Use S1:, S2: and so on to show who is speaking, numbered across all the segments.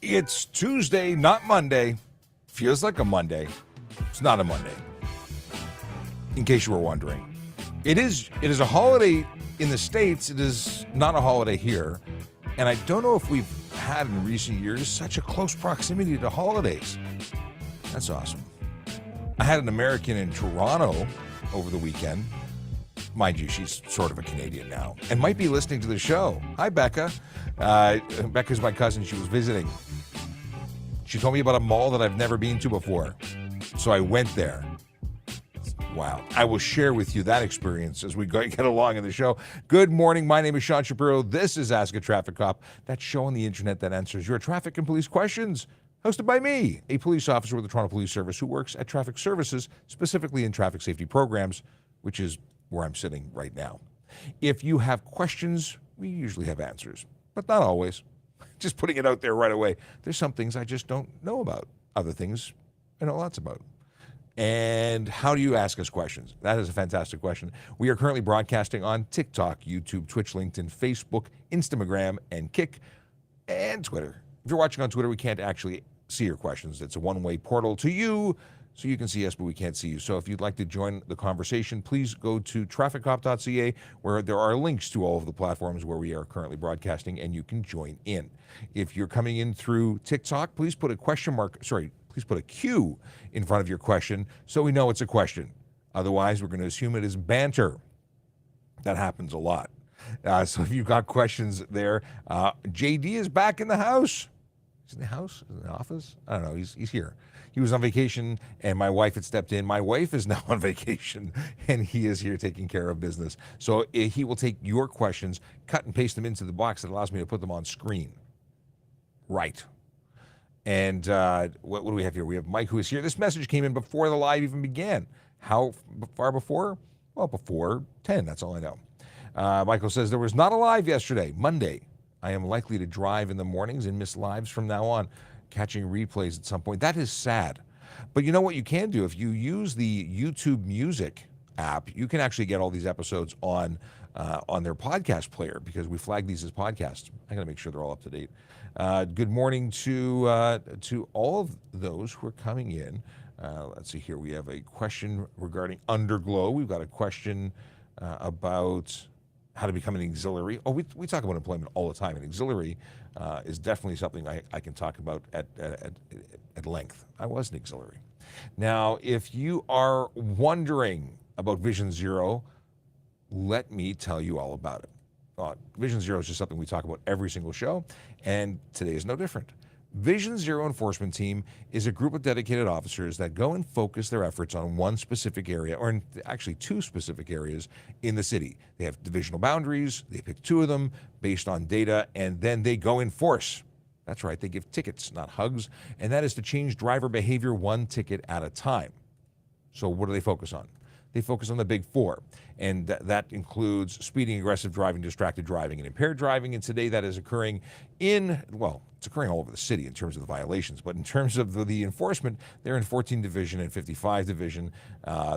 S1: It's Tuesday, not Monday. Feels like a Monday. It's not a Monday. In case you were wondering, it is a holiday in the States. It is not a holiday here, and I don't know if we've had in recent years such a close proximity to holidays. That's awesome. I had an American in Toronto over the weekend. Mind you, she's sort of a Canadian now and might be listening to the show. Hi, Becca. Becca's my cousin. She was visiting. She told me about a mall that I've never been to before. So I went there. Wow. I will share with you that experience as we get along in the show. Good morning. My name is Sean Shapiro. This is Ask a Traffic Cop, that show on the internet that answers your traffic and police questions. Hosted by me, a police officer with the Toronto Police Service who works at Traffic Services, specifically in traffic safety programs, which is where I'm sitting right now. If you have questions, we usually have answers, but not always. Just putting it out there right away. There's some things I just don't know about. Other things I know lots about. And how do you ask us questions? That is a fantastic question. We are currently broadcasting on TikTok, YouTube, Twitch, LinkedIn, Facebook, Instagram, and Kick, and Twitter. If you're watching on Twitter, we can't actually see your questions. It's a one-way portal to you, so you can see us, but we can't see you. So if you'd like to join the conversation, please go to trafficcop.ca, where there are links to all of the platforms where we are currently broadcasting, and you can join in. If you're coming in through TikTok, please put a please put a Q in front of your question so we know it's a question. Otherwise, we're going to assume it is banter. That happens a lot. So if you've got questions there, JD is back in the house. He's in the house? In the office? I don't know. He's here. He was on vacation, and my wife had stepped in. My wife is now on vacation, and he is here taking care of business. So he will take your questions, cut and paste them into the box that allows me to put them on screen. Right. And what do we have here? We have Mike, who is here. This message came in before the live even began. How far before? Well, before 10. That's all I know. Michael says, there was not a live yesterday, Monday. I am likely to drive in the mornings and miss lives from now on, catching replays at some point. That is sad. But you know what you can do? If you use the YouTube Music app, you can actually get all these episodes on their podcast player, because we flag these as podcasts. I got to make sure they're all up to date. Good morning to all of those who are coming in. Let's see here. We have a question regarding Underglow. We've got a question about how to become an auxiliary. Oh, we talk about employment all the time. An auxiliary is definitely something I can talk about at length. I was an auxiliary. Now, if you are wondering about Vision Zero, let me tell you all about it. Vision Zero is just something we talk about every single show, and today is no different. Vision Zero Enforcement Team is a group of dedicated officers that go and focus their efforts on one specific area, or actually two specific areas in the city. They have divisional boundaries, they pick two of them based on data, and then they go enforce. That's right, they give tickets, not hugs, and that is to change driver behavior one ticket at a time. So what do they focus on? They focus on the big four, and that includes speeding, aggressive driving, distracted driving, and impaired driving. And today that is occurring it's occurring all over the city in terms of the violations, but in terms of the enforcement, they're in 14 Division and 55 Division.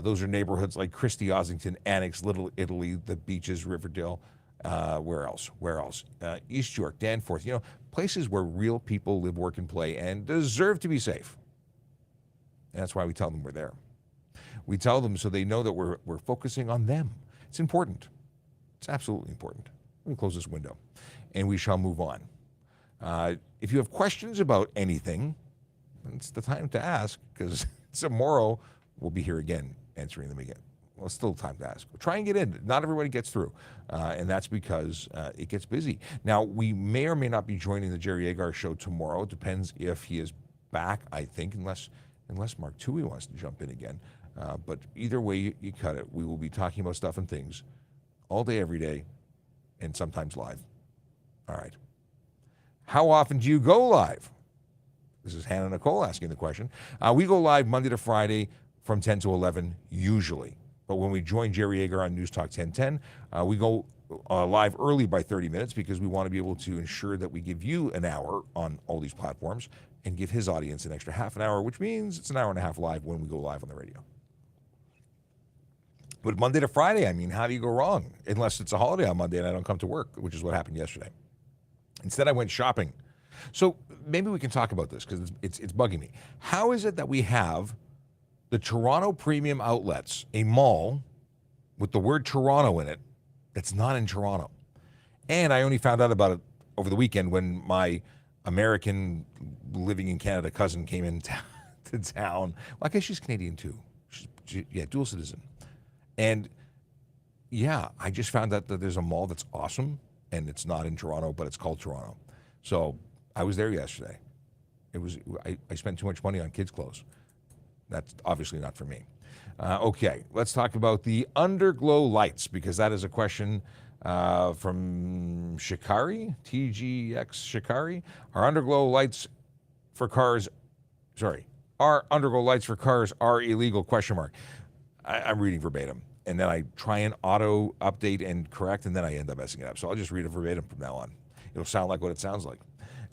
S1: Those are neighborhoods like Christie, Ossington, Annex, Little Italy, the Beaches, Riverdale. Where else? East York, Danforth, places where real people live, work, and play and deserve to be safe. And that's why we tell them we're there. We tell them so they know that we're focusing on them. It's important. It's absolutely important. Let me close this window, and we shall move on. If you have questions about anything, it's the time to ask, because tomorrow we'll be here again answering them again. Well, it's still time to ask. Try and get in. Not everybody gets through, and that's because it gets busy. Now, we may or may not be joining the Jerry Agar show tomorrow. It depends if he is back, I think, unless Mark Tui wants to jump in again. But either way you cut it, we will be talking about stuff and things all day, every day, and sometimes live. All right. How often do you go live? This is Hannah Nicole asking the question. We go live Monday to Friday from 10 to 11, usually. But when we join Jerry Yeager on News Talk 1010, we go live early by 30 minutes because we want to be able to ensure that we give you an hour on all these platforms and give his audience an extra half an hour, which means it's an hour and a half live when we go live on the radio. But Monday to Friday, how do you go wrong? Unless it's a holiday on Monday and I don't come to work, which is what happened yesterday. Instead, I went shopping. So maybe we can talk about this because it's bugging me. How is it that we have the Toronto Premium Outlets, a mall with the word Toronto in it, that's not in Toronto? And I only found out about it over the weekend when my American living in Canada cousin came in to town. Well, I guess she's Canadian too. Yeah, dual citizen. And yeah, I just found out that there's a mall that's awesome and it's not in Toronto, but it's called Toronto. So I was there yesterday. I spent too much money on kids' clothes. That's obviously not for me. Okay, let's talk about the underglow lights because that is a question from Shikari, TGX Shikari. Are underglow lights for cars are illegal? Question mark. I'm reading verbatim, and then I try and auto update and correct, and then I end up messing it up. So I'll just read it verbatim from now on. It'll sound like what it sounds like.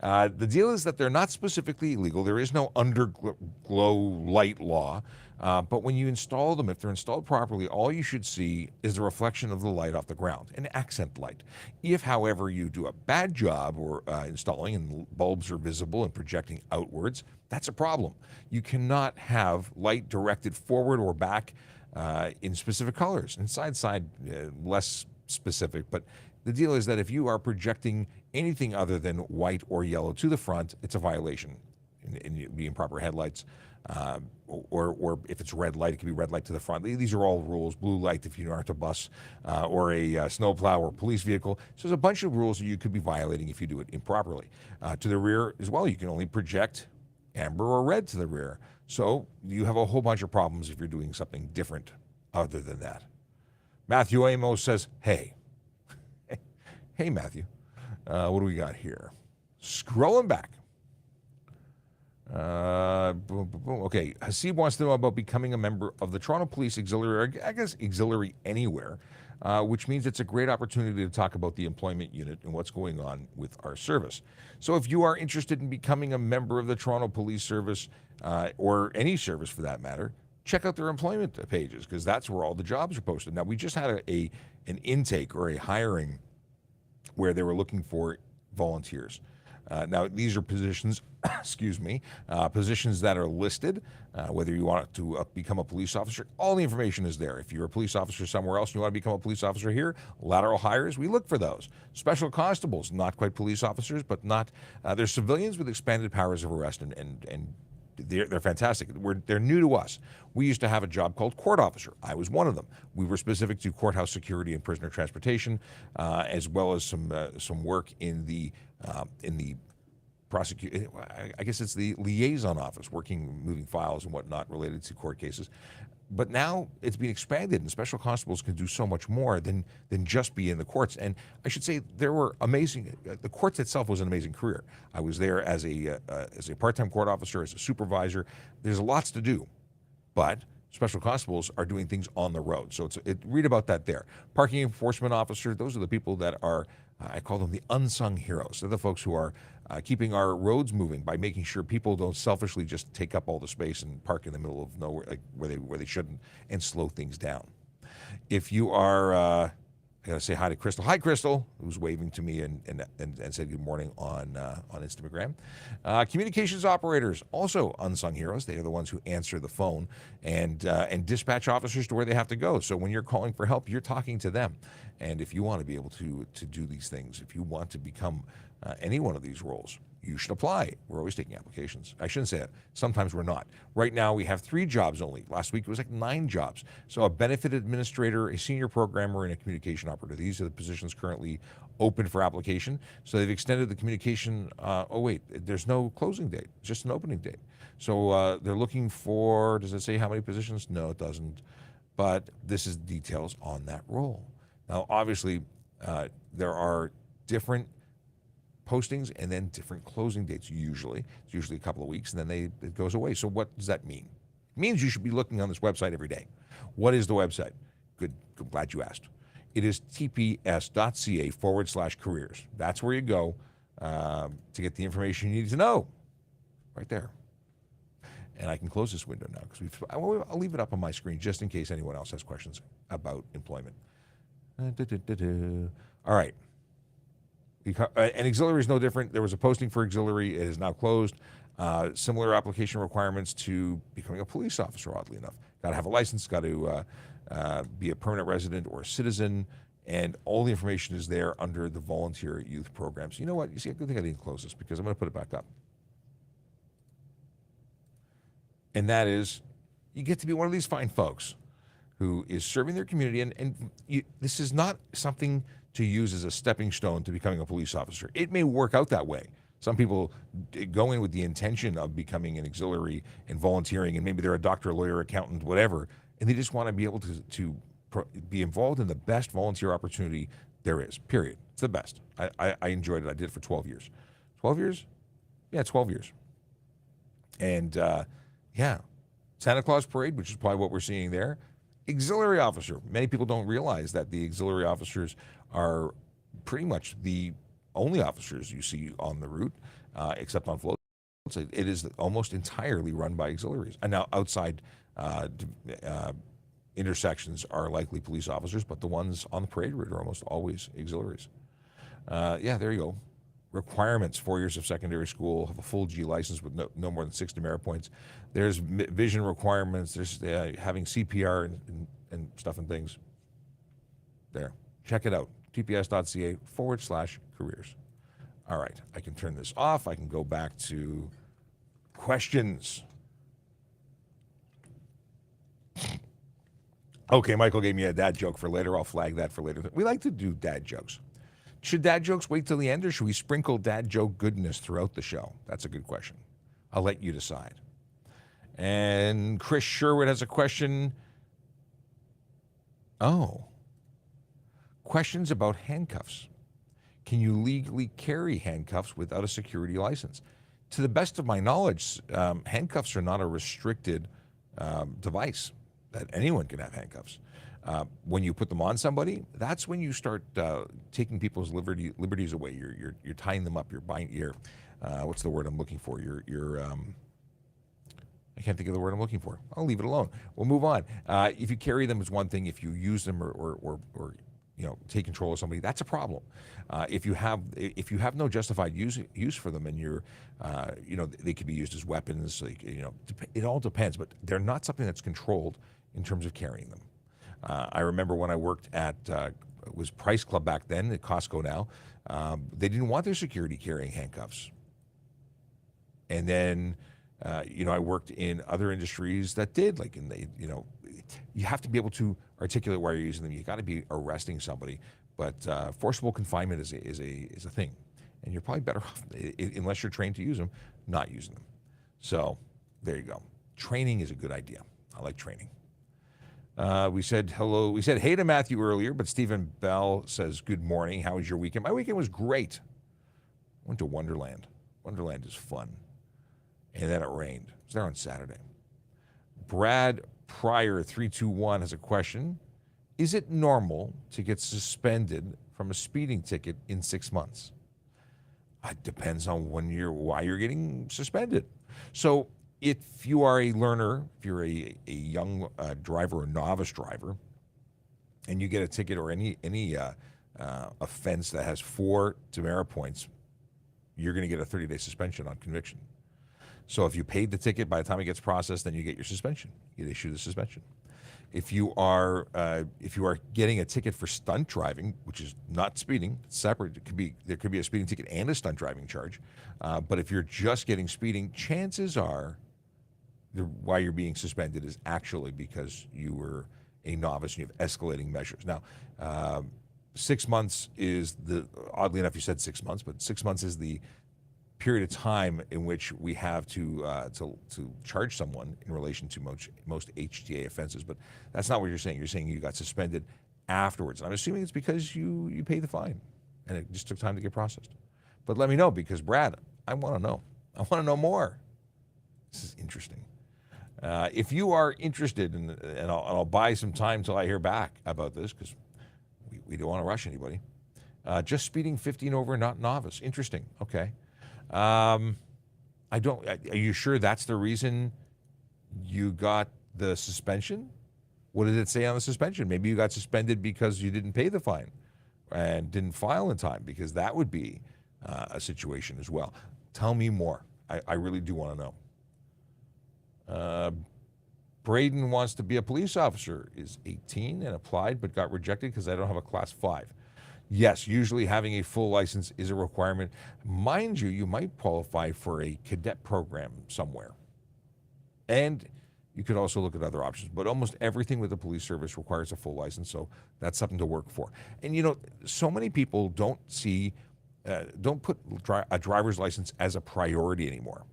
S1: The deal is that they're not specifically illegal. There is no underglow light law. But when you install them, if they're installed properly, all you should see is the reflection of the light off the ground, an accent light. If, however, you do a bad job or installing and bulbs are visible and projecting outwards, that's a problem. You cannot have light directed forward or back in specific colors. Inside, less specific, but the deal is that if you are projecting anything other than white or yellow to the front, it's a violation in the improper headlights. Or if it's red light, it can be red light to the front. These are all rules. Blue light if you aren't a bus or a snowplow or police vehicle. So there's a bunch of rules that you could be violating if you do it improperly. To the rear as well, you can only project amber or red to the rear. So you have a whole bunch of problems if you're doing something different other than that. Matthew Amos says, hey. Hey, Matthew. What do we got here? Scrolling back. Okay, Hasib wants to know about becoming a member of the Toronto Police Auxiliary, I guess Auxiliary Anywhere, which means it's a great opportunity to talk about the employment unit and what's going on with our service. So if you are interested in becoming a member of the Toronto Police Service, or any service for that matter, check out their employment pages because that's where all the jobs are posted. Now, we just had an intake or a hiring where they were looking for volunteers. Now, these are positions, positions that are listed, whether you want to become a police officer. All the information is there. If you're a police officer somewhere else and you want to become a police officer here, lateral hires, we look for those. Special constables, not quite police officers, but they're civilians with expanded powers of arrest, and they're fantastic. They're new to us. We used to have a job called court officer. I was one of them. We were specific to courthouse security and prisoner transportation, as well as some work in the prosecute. I guess it's the liaison office, moving files and whatnot related to court cases. But now it's been expanded, and special constables can do so much more than just be in the courts. And I should say there were amazing. The courts itself was an amazing career. I was there as a part-time court officer, as a supervisor. There's lots to do, but special constables are doing things on the road. So read about that there. Parking enforcement officer. Those are the people that are. I call them the unsung heroes. They're the folks who are keeping our roads moving by making sure people don't selfishly just take up all the space and park in the middle of nowhere, like where they shouldn't, and slow things down. If you are, I gotta say hi to Crystal. Hi, Crystal, who's waving to me and said good morning on Instagram. Communications operators, also unsung heroes. They are the ones who answer the phone and dispatch officers to where they have to go. So when you're calling for help, you're talking to them. And if you want to be able to do these things, if you want to become any one of these roles, you should apply. We're always taking applications. I shouldn't say that. Sometimes we're not. Right now, we have 3 jobs only. Last week, it was like 9 jobs. So a benefit administrator, a senior programmer, and a communication operator. These are the positions currently open for application. So they've extended the communication. There's no closing date, just an opening date. So they're looking for, does it say how many positions? No, it doesn't. But this is details on that role. Now, obviously, there are different postings and then different closing dates usually. It's usually a couple of weeks, and then it goes away. So what does that mean? It means you should be looking on this website every day. What is the website? Good, glad you asked. It is tps.ca/careers. That's where you go to get the information you need to know. Right there. And I can close this window now because I'll leave it up on my screen just in case anyone else has questions about employment. All right. And auxiliary is no different. There was a posting for auxiliary. It is now closed. Similar application requirements to becoming a police officer, oddly enough. Got to have a license, got to be a permanent resident or a citizen, and all the information is there under the volunteer youth programs. You know what? You see, I think I didn't close this because I'm going to put it back up. And that is, you get to be one of these fine folks who is serving their community, and this is not something to use as a stepping stone to becoming a police officer. It may work out that way. Some people go in with the intention of becoming an auxiliary and volunteering, and maybe they're a doctor, lawyer, accountant, whatever, and they just want to be able to be involved in the best volunteer opportunity there is, period. It's the best. I enjoyed it. I did it for 12 years. 12 years? Yeah, 12 years. And yeah, Santa Claus Parade, which is probably what we're seeing there. Auxiliary officer. Many people don't realize that the auxiliary officers are pretty much the only officers you see on the route, except on floats. It is almost entirely run by auxiliaries. And now outside intersections are likely police officers, but the ones on the parade route are almost always auxiliaries. Yeah, there you go. Requirements: 4 years of secondary school, have a full G license with no more than 6 demerit points. There's vision requirements. There's having CPR and stuff and things. There. Check it out. tps.ca/careers. All right. I can turn this off. I can go back to questions. Okay, Michael gave me a dad joke for later. I'll flag that for later. We like to do dad jokes. Should dad jokes wait till the end, or should we sprinkle dad joke goodness throughout the show? That's a good question. I'll let you decide. And Chris Sherwood has a question. Oh. Questions about handcuffs. Can you legally carry handcuffs without a security license? To the best of my knowledge, handcuffs are not a restricted device, that anyone can have handcuffs. When you put them on somebody, that's when you start taking people's liberties away. You're tying them up. You're buying what's the word I'm looking for? I can't think of the word I'm looking for. I'll leave it alone. We'll move on. If you carry them, it's one thing. If you use them or take control of somebody, that's a problem. If you have no justified use for them, and they could be used as weapons. It all depends, but they're not something that's controlled in terms of carrying them. I remember when I worked at it was Price Club back then, at Costco now. They didn't want their security carrying handcuffs. And then, I worked in other industries that did, you have to be able to articulate why you're using them. You got to be arresting somebody, but forcible confinement is a thing, and you're probably better off, unless you're trained to use them, not using them. So there you go. Training is a good idea. I like training. We said hello. We said hey to Matthew earlier, but Stephen Bell says good morning. How was your weekend? My weekend was great. Went to Wonderland. Wonderland is fun. And then it rained. I was there on Saturday. Brad Pryor 321 has a question. Is it normal to get suspended from a speeding ticket in 6 months? It depends on why you're getting suspended. So if you are a learner, if you're a young driver or novice driver, and you get a ticket or any offense that has 4 demerit points, you're going to get a 30-day suspension on conviction. So if you paid the ticket, by the time it gets processed, then you get your suspension. You get issued a suspension. If you are getting a ticket for stunt driving, which is not speeding, it's separate. There could be a speeding ticket and a stunt driving charge. But if you're just getting speeding, chances are why you're being suspended is actually because you were a novice and you have escalating measures. Now, 6 months is oddly enough, you said 6 months, but 6 months is the period of time in which we have to charge someone in relation to most HTA offenses. But that's not what you're saying. You're saying you got suspended afterwards. And I'm assuming it's because you paid the fine and it just took time to get processed. But let me know, because Brad, I want to know. I want to know more. This is interesting. If you are interested, and I'll buy some time till I hear back about this, because we don't want to rush anybody. Just speeding 15 over, not novice. Interesting. Okay. Are you sure that's the reason you got the suspension? What did it say on the suspension? Maybe you got suspended because you didn't pay the fine, and didn't file in time, because that would be a situation as well. Tell me more. I really do want to know. Braden wants to be a police officer, is 18 and applied but got rejected because I don't have a class 5. Yes, usually having a full license is a requirement. Mind you, you might qualify for a cadet program somewhere. And you could also look at other options, but almost everything with the police service requires a full license, so that's something to work for. And you know, so many people don't put a driver's license as a priority anymore.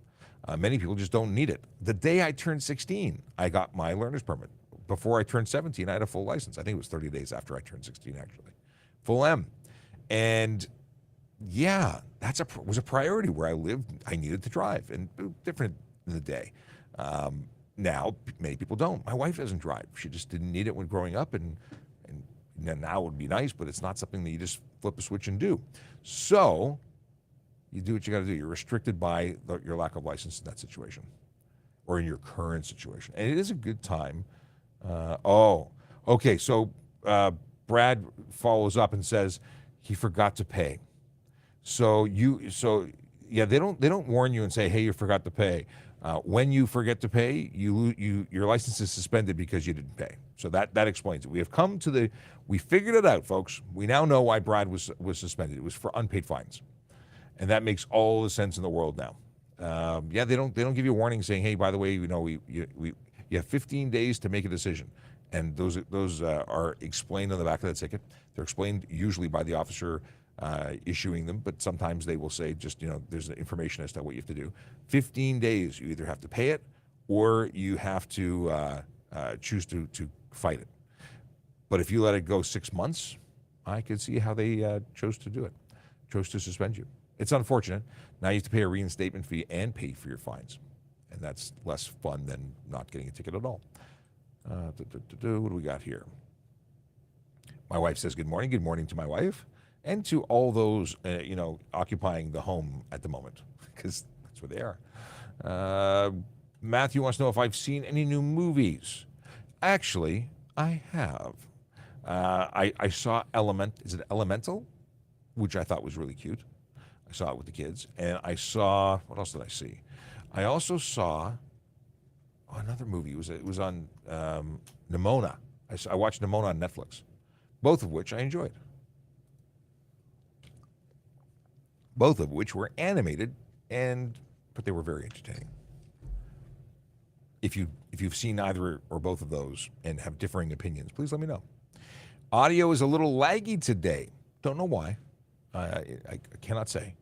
S1: Many people just don't need it. The day I turned 16, I got my learner's permit. Before I turned 17, I had a full license. I think it was 30 days after I turned 16, actually. Full M. And yeah, was a priority where I lived. I needed to drive, and different in the day. Now, many people don't. My wife doesn't drive. She just didn't need it when growing up, and now it would be nice, but it's not something that you just flip a switch and do. So you do what you got to do. You're restricted by your lack of license in that situation, or in your current situation. And it is a good time. Okay. So Brad follows up and says he forgot to pay. So yeah, they don't warn you and say, hey, you forgot to pay. When you forget to pay, your license is suspended because you didn't pay. So that explains it. We figured it out, folks. We now know why Brad was suspended. It was for unpaid fines. And that makes all the sense in the world now. Yeah, they don't give you a warning saying, hey, by the way, you know, you have 15 days to make a decision. And those are explained on the back of that ticket. They're explained usually by the officer issuing them, but sometimes they will say just, you know, there's information as to what you have to do. 15 days, you either have to pay it or you have to choose to fight it. But if you let it go 6 months, I could see how they chose to do it, chose to suspend you. It's unfortunate. Now you have to pay a reinstatement fee and pay for your fines. And that's less fun than not getting a ticket at all. What do we got here? My wife says good morning. Good morning to my wife and to all those, you know, occupying the home at the moment, because that's where they are. Matthew wants to know if I've seen any new movies. Actually, I have. I saw Elemental, which I thought was really cute. I saw it with the kids. And I saw, what else did I see? I also saw another movie. It was on Nimona. I watched Nimona on Netflix, both of which I enjoyed. Both of which were animated, but they were very entertaining. If you've seen either or both of those and have differing opinions, please let me know. Audio is a little laggy today. Don't know why. I cannot say.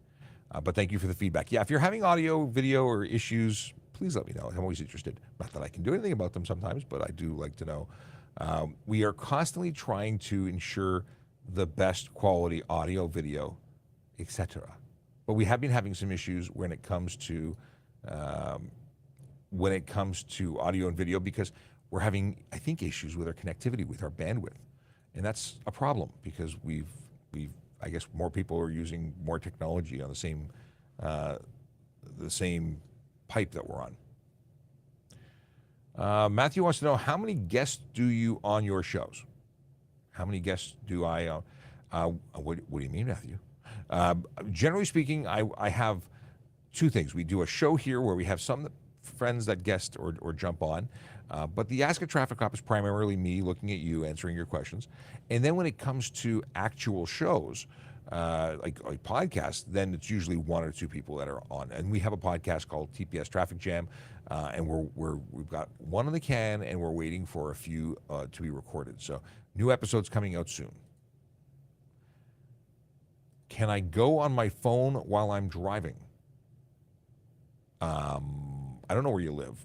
S1: But thank you for the feedback. Yeah, if you're having audio, video, or issues, please let me know. I'm always interested. Not that I can do anything about them sometimes, but I do like to know. We are constantly trying to ensure the best quality audio, video, etc. But we have been having some issues when it comes to audio and video, because we're having, I think, issues with our connectivity, with our bandwidth, and that's a problem because we've I guess more people are using more technology on the same pipe that we're on. Matthew wants to know, how many guests do you on your shows? How many guests do I? What do you mean, Matthew? Generally speaking, I have two things. We do a show here where we have some friends that guest or jump on, but the Ask a Traffic Cop is primarily me looking at you, answering your questions. And then when it comes to actual shows, like podcasts, then it's usually one or two people that are on. And we have a podcast called TPS Traffic Jam, and we've got one in the can, and we're waiting for a few to be recorded. So new episodes coming out soon. Can I go on my phone while I'm driving? I don't know where you live,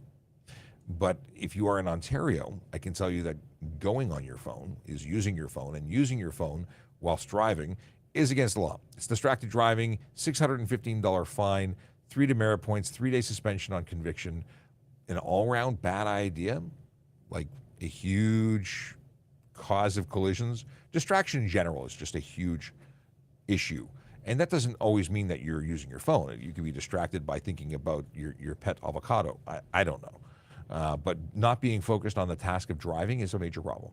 S1: but if you are in Ontario, I can tell you that going on your phone is using your phone, and using your phone whilst driving is against the law. It's distracted driving, $615 fine, 3 demerit points, 3-day suspension on conviction, an all-round bad idea, like a huge cause of collisions. Distraction in general is just a huge issue. And that doesn't always mean that you're using your phone. You can be distracted by thinking about your pet avocado. I don't know. But not being focused on the task of driving is a major problem.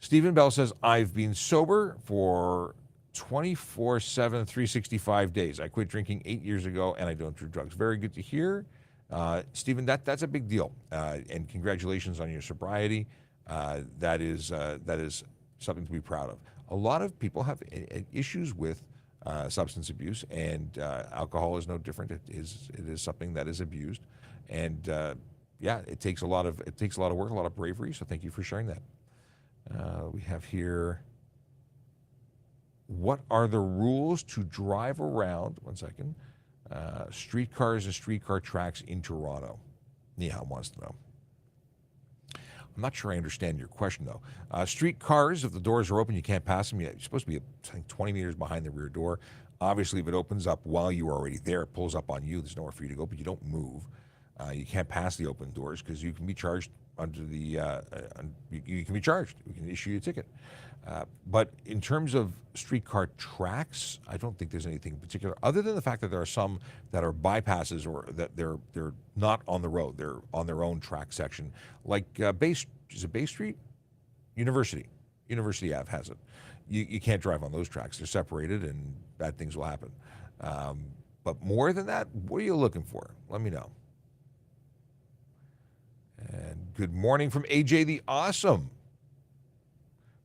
S1: Stephen Bell says, I've been sober for 24/7, 365 days. I quit drinking 8 years ago, and I don't do drugs. Very good to hear. Stephen, that's a big deal, and congratulations on your sobriety. That is something to be proud of. A lot of people have issues with substance abuse, and alcohol is no different. It is something that is abused, and it takes a lot of work, a lot of bravery. So thank you for sharing that. We have here, what are the rules to drive around, one second, streetcars and streetcar tracks in Toronto? Neha wants to know. I'm not sure I understand your question, though. Streetcars, if the doors are open, you can't pass them. You're supposed to be, I think, 20 meters behind the rear door. Obviously, if it opens up while you are already there, it pulls up on you. There's nowhere for you to go, but you don't move. You can't pass the open doors because you can be charged under the, you can be charged. We can issue you a ticket. But in terms of streetcar tracks, I don't think there's anything in particular, other than the fact that there are some that are bypasses or that they're not on the road. They're on their own track section. Like is it Bay Street? University Ave has it. You can't drive on those tracks. They're separated and bad things will happen. But more than that, what are you looking for? Let me know. And good morning from AJ the Awesome,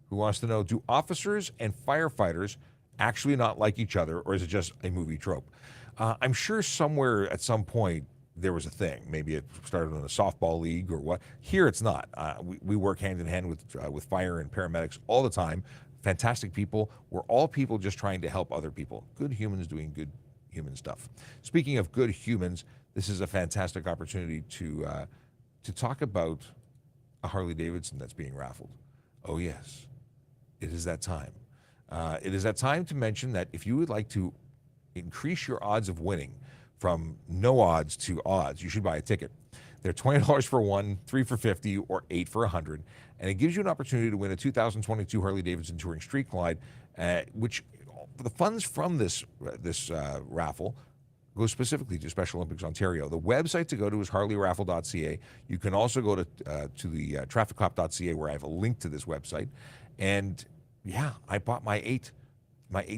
S1: who wants to know, do officers and firefighters actually not like each other, or is it just a movie trope? I'm sure somewhere at some point there was a thing. Maybe it started in a softball league or what. Here it's not. We work hand in hand with fire and paramedics all the time. Fantastic people. We're all people just trying to help other people. Good humans doing good human stuff. Speaking of good humans, this is a fantastic opportunity to talk about a Harley Davidson that's being raffled. Oh yes, it is that time. It is that time to mention that if you would like to increase your odds of winning from no odds to odds, you should buy a ticket. They're $20 for one, $3 for $50, or $8 for $100, and it gives you an opportunity to win a 2022 Harley Davidson Touring Street Glide, which the funds from this raffle go specifically to Special Olympics Ontario. The website to go to is harleyraffle.ca. You can also go to the trafficcop.ca, where I have a link to this website. And yeah, I bought my eight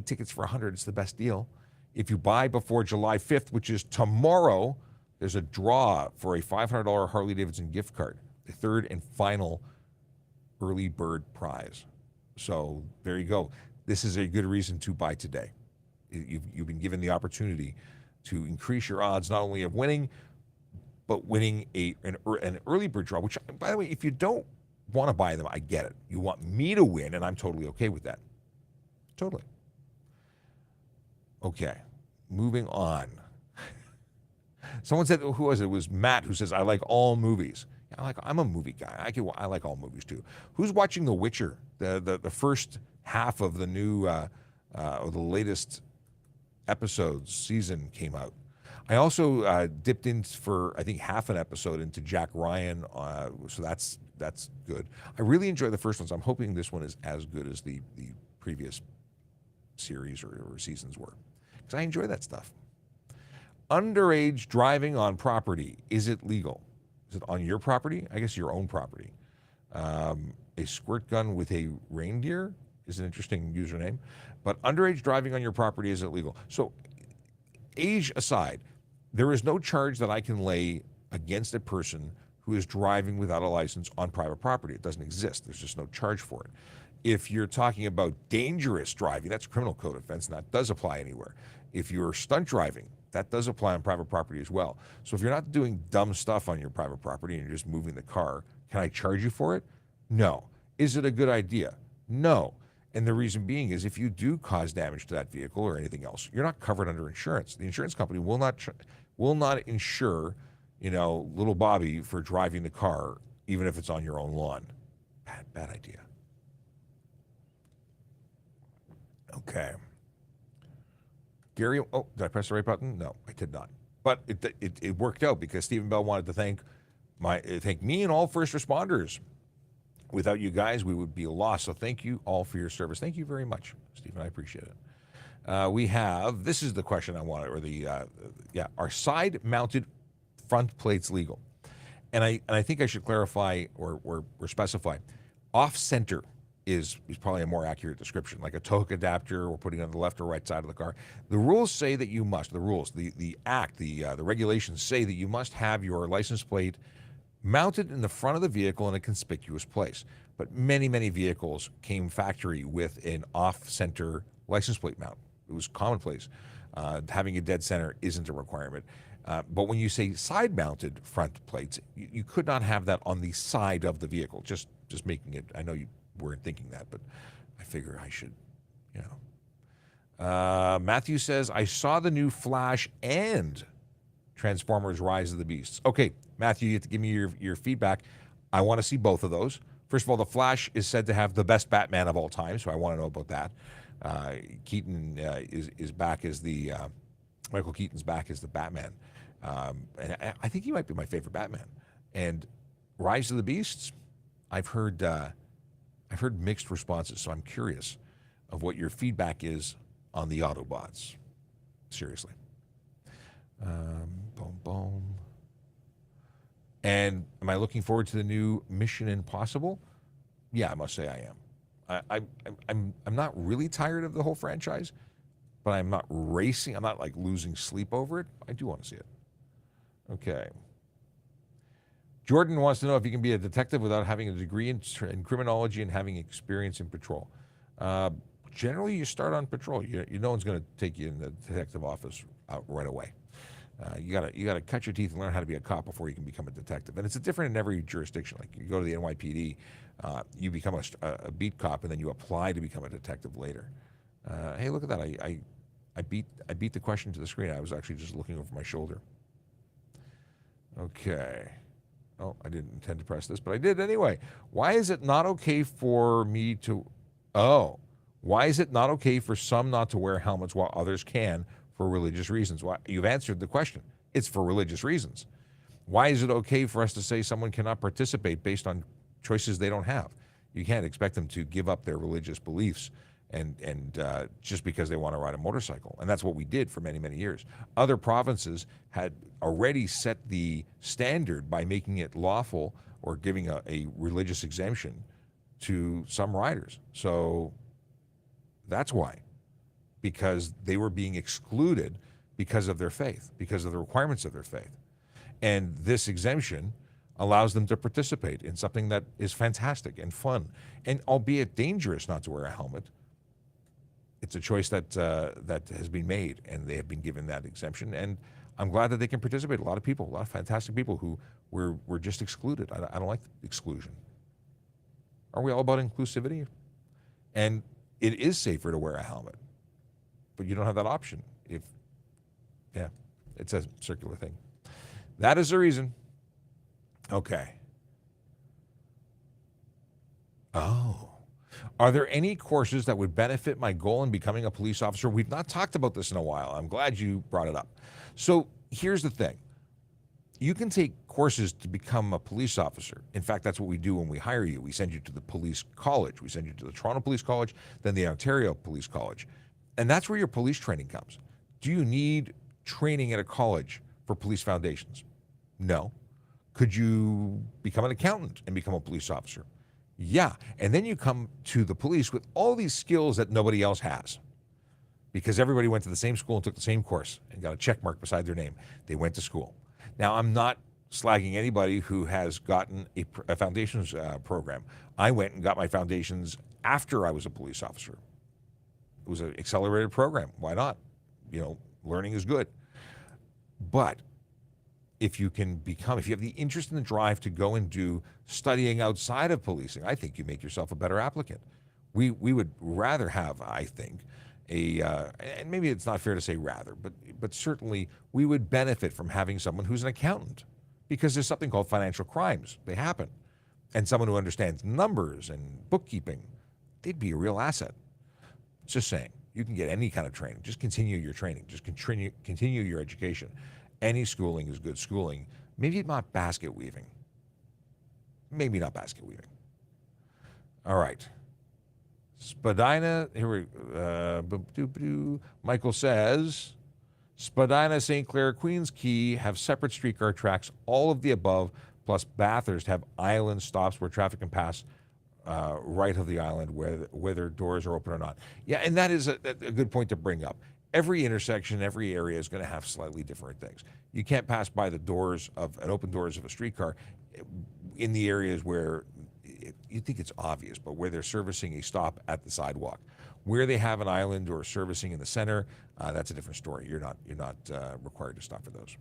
S1: tickets for $100. It's the best deal. If you buy before July 5th, which is tomorrow, there's a draw for a $500 Harley Davidson gift card, the third and final early bird prize. So there you go. This is a good reason to buy today. You've been given the opportunity to increase your odds not only of winning, but winning an early bird draw, which, by the way, if you don't want to buy them, I get it. You want me to win, and I'm totally okay with that. Totally. Okay, moving on. Someone said, who was it? It was Matt, who says, I like all movies. I'm a movie guy. I like all movies too. Who's watching The Witcher? The first half of the new, or the latest season came out. I also dipped in for, I think, half an episode into Jack Ryan, so that's good. I really enjoy the first one, so I'm hoping this one is as good as the previous series or seasons were, because I enjoy that stuff. Underage driving on property, is it legal? Is it on your property? I guess your own property. A squirt gun with a reindeer is an interesting username. But underage driving on your property, is it legal? So age aside, there is no charge that I can lay against a person who is driving without a license on private property. It doesn't exist. There's just no charge for it. If you're talking about dangerous driving, that's a criminal code offense, and that does apply anywhere. If you're stunt driving, that does apply on private property as well. So if you're not doing dumb stuff on your private property and you're just moving the car, can I charge you for it? No. Is it a good idea? No. And the reason being is, if you do cause damage to that vehicle or anything else, you're not covered under insurance. The insurance company will not insure, little Bobby for driving the car, even if it's on your own lawn. Bad idea. Okay. Gary, did I press the right button? No, I did not. But it worked out, because Stephen Bell wanted to thank me and all first responders. Without you guys, we would be lost. So thank you all for your service. Thank you very much, Stephen. I appreciate it. We have, this is the question I wanted, or are side-mounted front plates legal? And I think I should clarify or specify, off-center is probably a more accurate description, like a tow hook adapter or putting it on the left or right side of the car. The rules say that you must, the act, the regulations say that you must have your license plate mounted in the front of the vehicle in a conspicuous place. But many, many vehicles came factory with an off-center license plate mount. It was commonplace. Having a dead center isn't a requirement. But when you say side-mounted front plates, you could not have that on the side of the vehicle. Just making it. I know you weren't thinking that, but I figure I should, you know. Matthew says, I saw the new Flash and Transformers Rise of the Beasts. Okay, Matthew, you have to give me your feedback. I want to see both of those. First of all, the Flash is said to have the best Batman of all time, so I want to know about that. Keaton is back as the Michael Keaton's back as the Batman, and I think he might be my favorite Batman. And Rise of the Beasts, I've heard mixed responses, so I'm curious of what your feedback is on the Autobots. Seriously. Boom, boom. And am I looking forward to the new Mission Impossible? Yeah, I must say I am. I'm not really tired of the whole franchise, but I'm not racing. I'm not like losing sleep over it. I do want to see it. Okay. Jordan wants to know if you can be a detective without having a degree in criminology and having experience in patrol. Generally, you start on patrol. No one's going to take you in the detective office out right away. You gotta cut your teeth and learn how to be a cop before you can become a detective. And it's different in every jurisdiction. Like you go to the NYPD, you become a beat cop, and then you apply to become a detective later. Hey, look at that! I beat the question to the screen. I was actually just looking over my shoulder. Okay. Oh, I didn't intend to press this, but I did anyway. Why is it not okay for me to? Oh, why is it not okay for some not to wear helmets while others can? For religious reasons. Why? You've answered the question. It's for religious reasons. Why is it okay for us to say someone cannot participate based on choices they don't have? You can't expect them to give up their religious beliefs and just because they want to ride a motorcycle. And that's what we did for many, many years. Other provinces had already set the standard by making it lawful or giving a religious exemption to some riders. So that's why. Because they were being excluded because of their faith, because of the requirements of their faith. And this exemption allows them to participate in something that is fantastic and fun, and albeit dangerous not to wear a helmet. It's a choice that has been made, and they have been given that exemption. And I'm glad that they can participate. A lot of people, a lot of fantastic people who were just excluded. I don't like exclusion. Are we all about inclusivity? And it is safer to wear a helmet. But you don't have that option. It's a circular thing. That is the reason. Okay. Oh. Are there any courses that would benefit my goal in becoming a police officer? We've not talked about this in a while. I'm glad you brought it up. So here's the thing. You can take courses to become a police officer. In fact, that's what we do when we hire you. We send you to the police college. We send you to the Toronto Police College, then the Ontario Police College. And that's where your police training comes. Do you need training at a college for police foundations? No. Could you become an accountant and become a police officer? Yeah. And then you come to the police with all these skills that nobody else has because everybody went to the same school and took the same course and got a check mark beside their name. They went to school. Now, I'm not slagging anybody who has gotten a foundations program. I went and got my foundations after I was a police officer. It was an accelerated program. Why not? Learning is good. But if you have the interest and the drive to go and do studying outside of policing, I think you make yourself a better applicant. We would rather have, I think, and maybe it's not fair to say rather, but certainly we would benefit from having someone who's an accountant because there's something called financial crimes. They happen. And someone who understands numbers and bookkeeping, they'd be a real asset. Just saying, you can get any kind of training. Just continue your training. Just continue your education. Any schooling is good schooling. Maybe not basket weaving. Maybe not basket weaving. All right. Spadina, here we Michael says, Spadina, St. Clair, Queens Quay have separate streetcar tracks, all of the above, plus Bathurst have island stops where traffic can pass right of the island, whether doors are open or not. Yeah, and that is a good point to bring up. Every intersection, every area is going to have slightly different things. You can't pass by the doors of an open doors of a streetcar in the areas where you think it's obvious, but where they're servicing a stop at the sidewalk. Where they have an island or servicing in the center, that's a different story. You're not required to stop for those.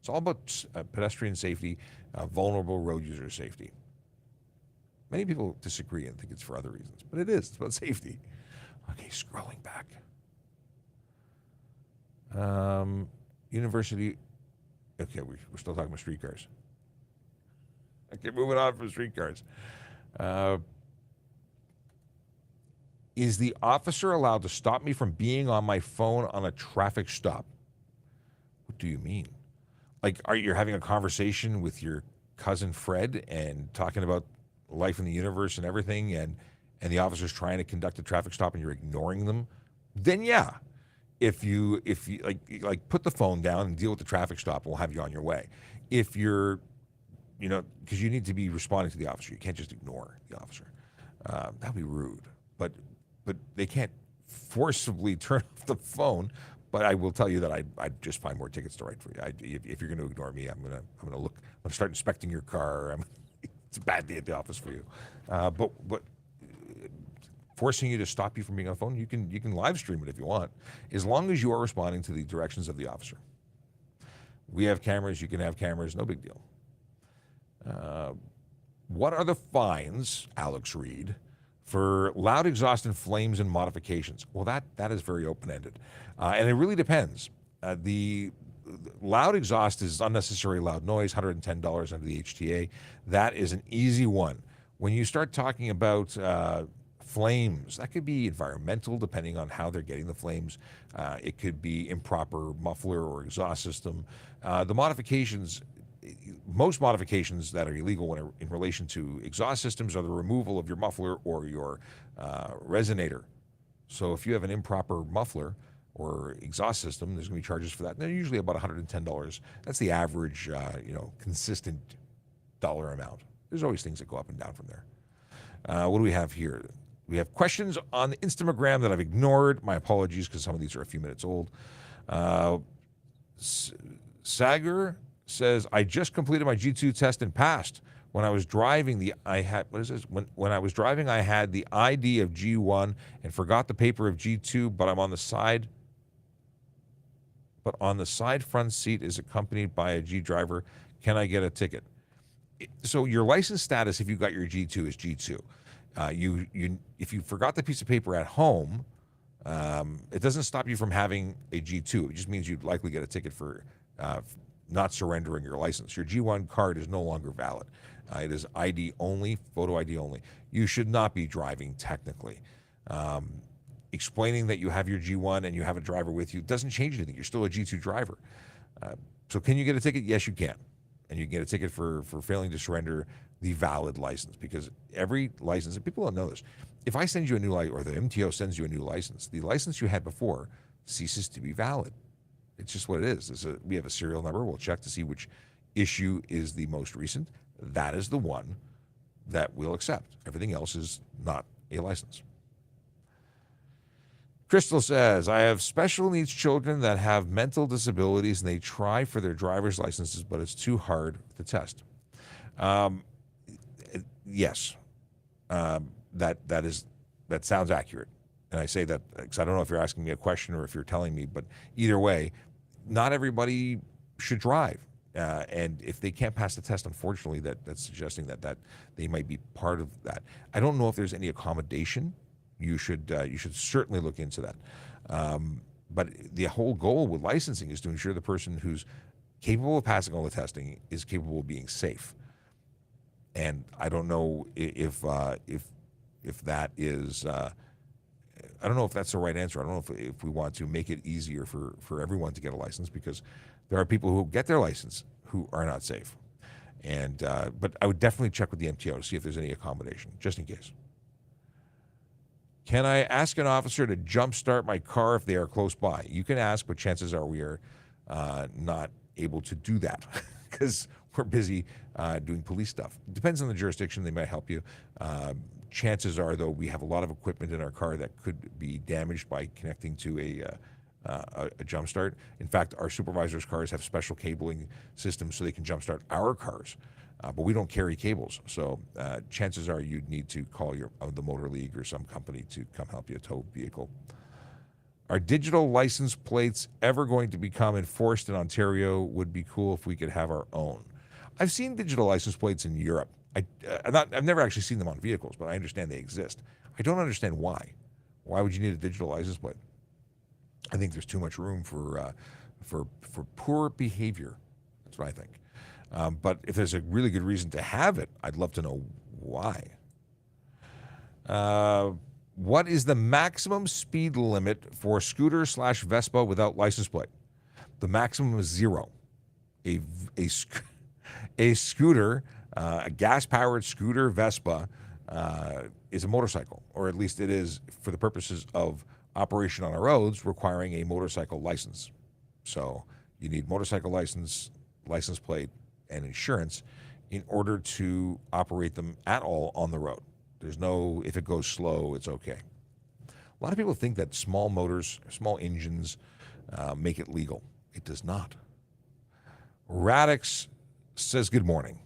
S1: It's all about pedestrian safety, vulnerable road user safety. Many people disagree and think it's for other reasons, but it is. It's about safety. Okay, scrolling back. University. Okay, we're still talking about streetcars. Okay, moving on from streetcars. Is the officer allowed to stop me from being on my phone on a traffic stop? What do you mean? Like, are you having a conversation with your cousin Fred and talking about life in the universe and everything, and the officer's trying to conduct a traffic stop and you're ignoring them? Then yeah. If you like put the phone down and deal with the traffic stop, we'll have you on your way. If you're, because you need to be responding to the officer. You can't just ignore the officer. That'd be rude. But they can't forcibly turn off the phone. But I will tell you that I'd just find more tickets to write for you. If you're going to ignore me, I'm gonna start inspecting your car. It's a bad day at the office for you. But forcing you to stop you from being on the phone, you can live stream it if you want, as long as you are responding to the directions of the officer. We have cameras. You can have cameras. No big deal. What are the fines, Alex Reed, for loud exhaust and flames and modifications? Well, that is very open-ended, and it really depends. The loud exhaust is unnecessary loud noise, $110 under the HTA. That is an easy one. When you start talking about flames, that could be environmental, depending on how they're getting the flames. It could be improper muffler or exhaust system. The modifications, most modifications that are illegal in relation to exhaust systems are the removal of your muffler or your resonator. So if you have an improper muffler or exhaust system, there's going to be charges for that. And they're usually about $110. That's the average, consistent dollar amount. There's always things that go up and down from there. What do we have here? We have questions on the Instagram that I've ignored. My apologies, because some of these are a few minutes old. Sagar says, I just completed my G2 test and passed. When I was driving, When I was driving, I had the ID of G1 and forgot the paper of G2, but on the side front seat is accompanied by a G driver. Can I get a ticket? So your license status, if you got your G2, is G2. If you forgot the piece of paper at home, it doesn't stop you from having a G2. It just means you'd likely get a ticket for not surrendering your license. Your G1 card is no longer valid. It is ID only, photo ID only. You should not be driving technically. Explaining that you have your G1 and you have a driver with you doesn't change anything. You're still a G2 driver. So can you get a ticket? Yes, you can. And you can get a ticket for failing to surrender the valid license, because every license, and people don't know this, if I send you a new license, or the MTO sends you a new license, the license you had before ceases to be valid. It's just what it is. We have a serial number. We'll check to see which issue is the most recent. That is the one that we'll accept. Everything else is not a license. Crystal says, I have special needs children that have mental disabilities, and they try for their driver's licenses, but it's too hard to test. Yes, that sounds accurate. And I say that because I don't know if you're asking me a question or if you're telling me, but either way, not everybody should drive. And if they can't pass the test, unfortunately, that's suggesting that they might be part of that. I don't know if there's any accommodation. You should certainly look into that. But the whole goal with licensing is to ensure the person who's capable of passing all the testing is capable of being safe. And I don't know if that is. I don't know if that's the right answer. I don't know if we want to make it easier for everyone to get a license, because there are people who get their license who are not safe. And but I would definitely check with the MTO to see if there's any accommodation, just in case. Can I ask an officer to jumpstart my car if they are close by? You can ask, but chances are we are not able to do that because we're busy doing police stuff. Depends on the jurisdiction. They might help you. Chances are, though, we have a lot of equipment in our car that could be damaged by connecting to a jump start. In fact, our supervisors' cars have special cabling systems so they can jump start our cars, but we don't carry cables. So chances are you'd need to call the Motor League or some company to come help you tow vehicle. Are digital license plates ever going to become enforced in Ontario? Would be cool if we could have our own. I've seen digital license plates in Europe. I've never actually seen them on vehicles, but I understand they exist. I don't understand why. Why would you need a digital license plate? I think there's too much room for poor behavior. That's what I think. But if there's a really good reason to have it, I'd love to know why. What is the maximum speed limit for scooter/Vespa without license plate? The maximum is 0. A scooter, a gas-powered scooter Vespa, is a motorcycle, or at least it is for the purposes of operation on our roads, requiring a motorcycle license. So you need motorcycle license, license plate, and insurance in order to operate them at all on the road. There's no, if it goes slow, it's okay. A lot of people think that small motors, small engines make it legal. It does not. Radix says, good morning.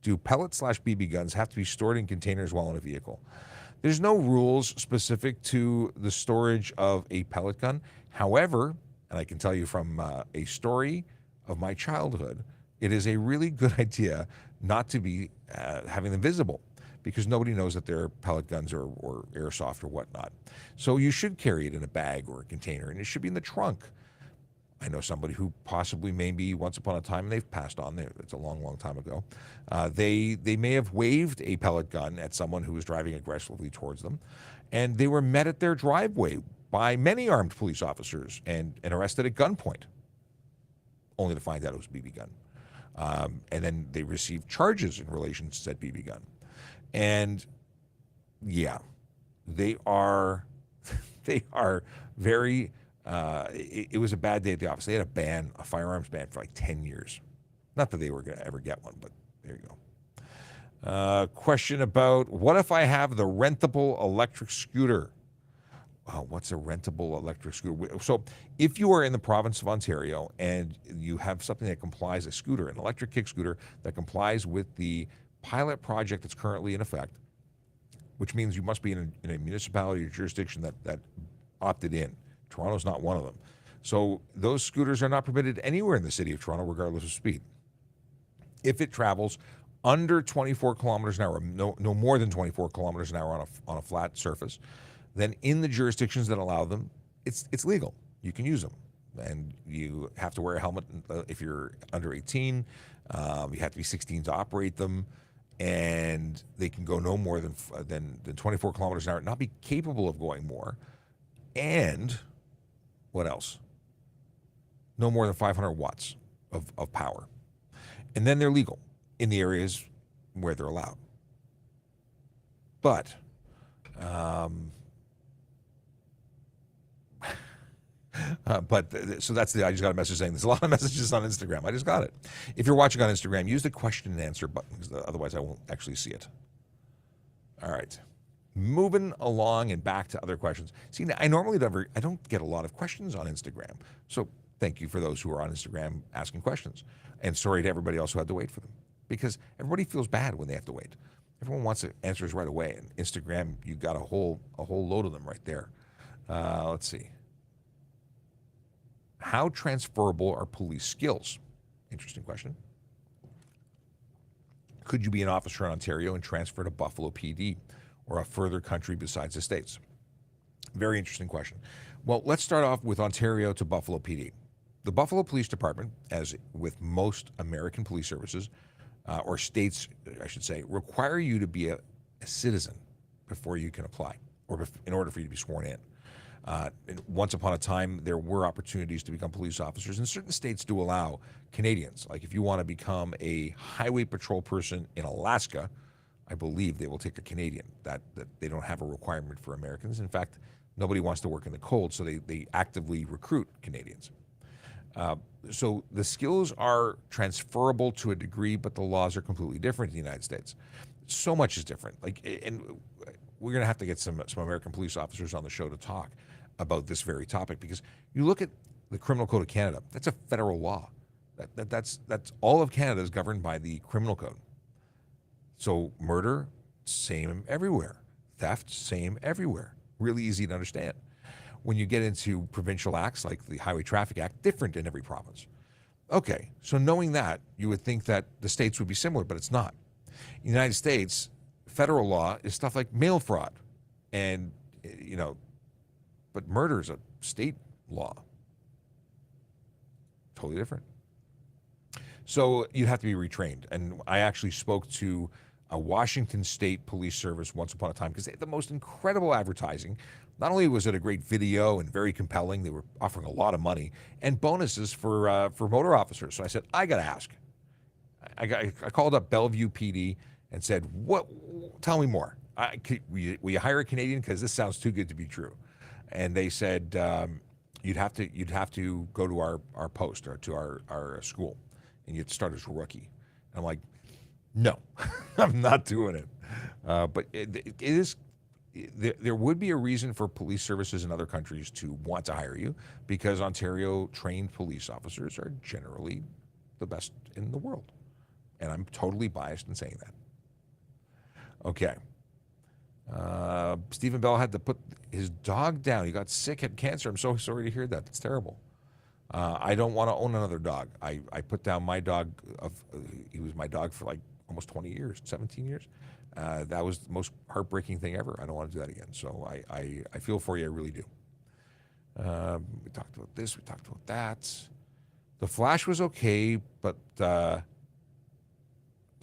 S1: Do pellet/BB guns have to be stored in containers while in a vehicle? There's no rules specific to the storage of a pellet gun. However, and I can tell you from a story of my childhood, it is a really good idea not to be having them visible, because nobody knows that they're pellet guns or airsoft or whatnot. So you should carry it in a bag or a container, and it should be in the trunk. I know somebody who possibly, maybe once upon a time, and they've passed on, it's a long, long time ago, they may have waved a pellet gun at someone who was driving aggressively towards them, and they were met at their driveway by many armed police officers and arrested at gunpoint, only to find out it was a BB gun. And then they received charges in relation to said BB gun. And yeah, they are very, it was a bad day at the office. They had a firearms ban for like 10 years. Not that they were going to ever get one, but there you go. Question about, what if I have the rentable electric scooter? What's a rentable electric scooter? So if you are in the province of Ontario and you have something that complies, a scooter, an electric kick scooter that complies with the pilot project that's currently in effect, which means you must be in a municipality or jurisdiction that opted in. Toronto's not one of them. So those scooters are not permitted anywhere in the city of Toronto, regardless of speed. If it travels under 24 kilometers an hour, no more than 24 kilometers an hour on a flat surface, then in the jurisdictions that allow them, it's legal. You can use them. And you have to wear a helmet if you're under 18. You have to be 16 to operate them. And they can go no more than 24 kilometers an hour, not be capable of going more. And what else? No more than 500 watts of power. And then they're legal in the areas where they're allowed. But so that's I just got a message saying there's a lot of messages on Instagram. I just got it. If you're watching on Instagram, use the question and answer button, because otherwise I won't actually see it. All right. Moving along and back to other questions. See, I don't get a lot of questions on Instagram. So thank you for those who are on Instagram asking questions. And sorry to everybody else who had to wait for them, because everybody feels bad when they have to wait. Everyone wants answers right away. And Instagram, you got a whole load of them right there. Let's see. How transferable are police skills? Interesting question. Could you be an officer in Ontario and transfer to Buffalo PD or a further country besides the States? Very interesting question. Well, let's start off with Ontario to Buffalo PD. The Buffalo Police Department, as with most American police services, or states, I should say, require you to be a citizen before you can apply, or in order for you to be sworn in. Once upon a time, there were opportunities to become police officers, and certain states do allow Canadians. Like if you want to become a highway patrol person in Alaska, I believe they will take a Canadian. That they don't have a requirement for Americans. In fact, nobody wants to work in the cold, so they actively recruit Canadians. So the skills are transferable to a degree, but the laws are completely different in the United States. So much is different. And we're going to have to get some American police officers on the show to talk about this very topic, because you look at the Criminal Code of Canada. That's a federal law. That's all of Canada is governed by the Criminal Code. So murder, same everywhere. Theft, same everywhere. Really easy to understand. When you get into provincial acts like the Highway Traffic Act, different in every province. Okay, so knowing that, you would think that the states would be similar, but it's not. In the United States, federal law is stuff like mail fraud, and but murder is a state law. Totally different. So you'd have to be retrained. And I actually spoke to a Washington State Police Service once upon a time, because they had the most incredible advertising. Not only was it a great video and very compelling, they were offering a lot of money and bonuses for motor officers. So I said, I got to ask. I called up Bellevue PD and said, "What? Tell me more. Will you hire a Canadian? Because this sounds too good to be true." And they said, you'd have to go to our post or to our school, and you'd start as a rookie. And I'm like, no, I'm not doing it. But it is. There would be a reason for police services in other countries to want to hire you, because Ontario trained police officers are generally the best in the world. And I'm totally biased in saying that. Okay. Stephen Bell had to put his dog down. He got sick, had cancer. I'm so sorry to hear that. It's terrible. I don't want to own another dog. I put down my dog. He was my dog for like almost 20 years, 17 years. That was the most heartbreaking thing ever. I don't want to do that again. So I feel for you. I really do. We talked about this. We talked about that. The Flash was okay, but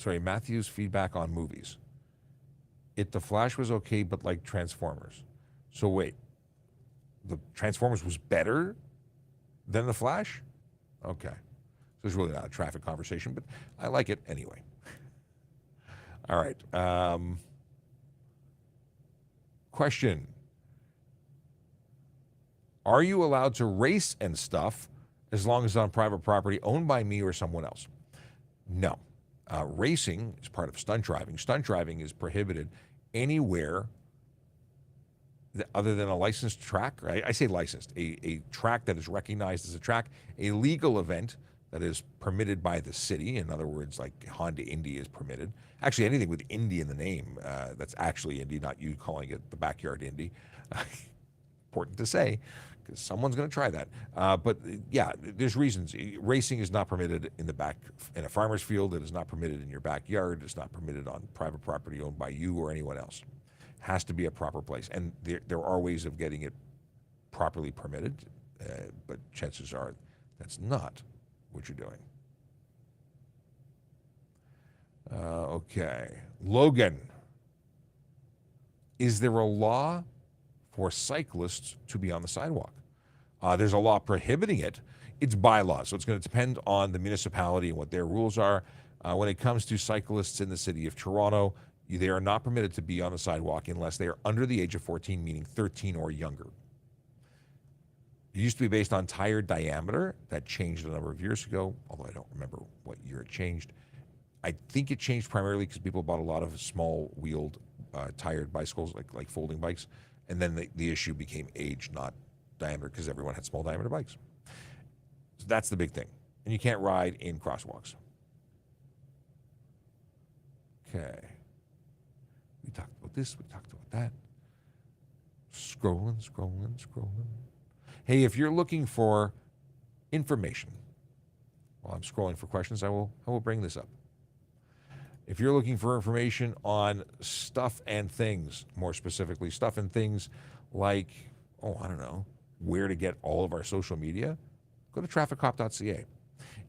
S1: Matthew's feedback on movies. The Flash was okay, but like Transformers. So wait, the Transformers was better than the Flash? Okay. So it's really not a traffic conversation, but I like it anyway. All right. Question. Are you allowed to race and stuff as long as it's on private property owned by me or someone else? No. Racing is part of stunt driving. Stunt driving is prohibited anywhere other than a licensed track. Right? I say licensed. A track that is recognized as a track, a legal event that is permitted by the city. In other words, like Honda Indy is permitted. Actually, anything with Indy in the name, that's actually Indy, not you calling it the backyard Indy. Important to say, because someone's going to try that. But yeah, there's reasons. Racing is not permitted in a farmer's field. It is not permitted in your backyard. It's not permitted on private property owned by you or anyone else. Has to be a proper place. And there are ways of getting it properly permitted, but chances are that's not what you're doing. Okay. Logan, is there a law for cyclists to be on the sidewalk? There's a law prohibiting it. It's bylaws, so it's going to depend on the municipality and what their rules are. When it comes to cyclists in the city of Toronto, they are not permitted to be on the sidewalk unless they are under the age of 14, meaning 13 or younger. It used to be based on tire diameter. That changed a number of years ago, although I don't remember what year it changed. I think it changed primarily because people bought a lot of small-wheeled, tired bicycles, like folding bikes, and then the issue became age, not diameter, because everyone had small diameter bikes. So that's the big thing. And you can't ride in crosswalks. Okay. We talked about this, we talked about that. Scrolling. Hey, if you're looking for information, while I'm scrolling for questions, I will bring this up. If you're looking for information on stuff and things, more specifically stuff and things like, I don't know, where to get all of our social media, go to trafficcop.ca.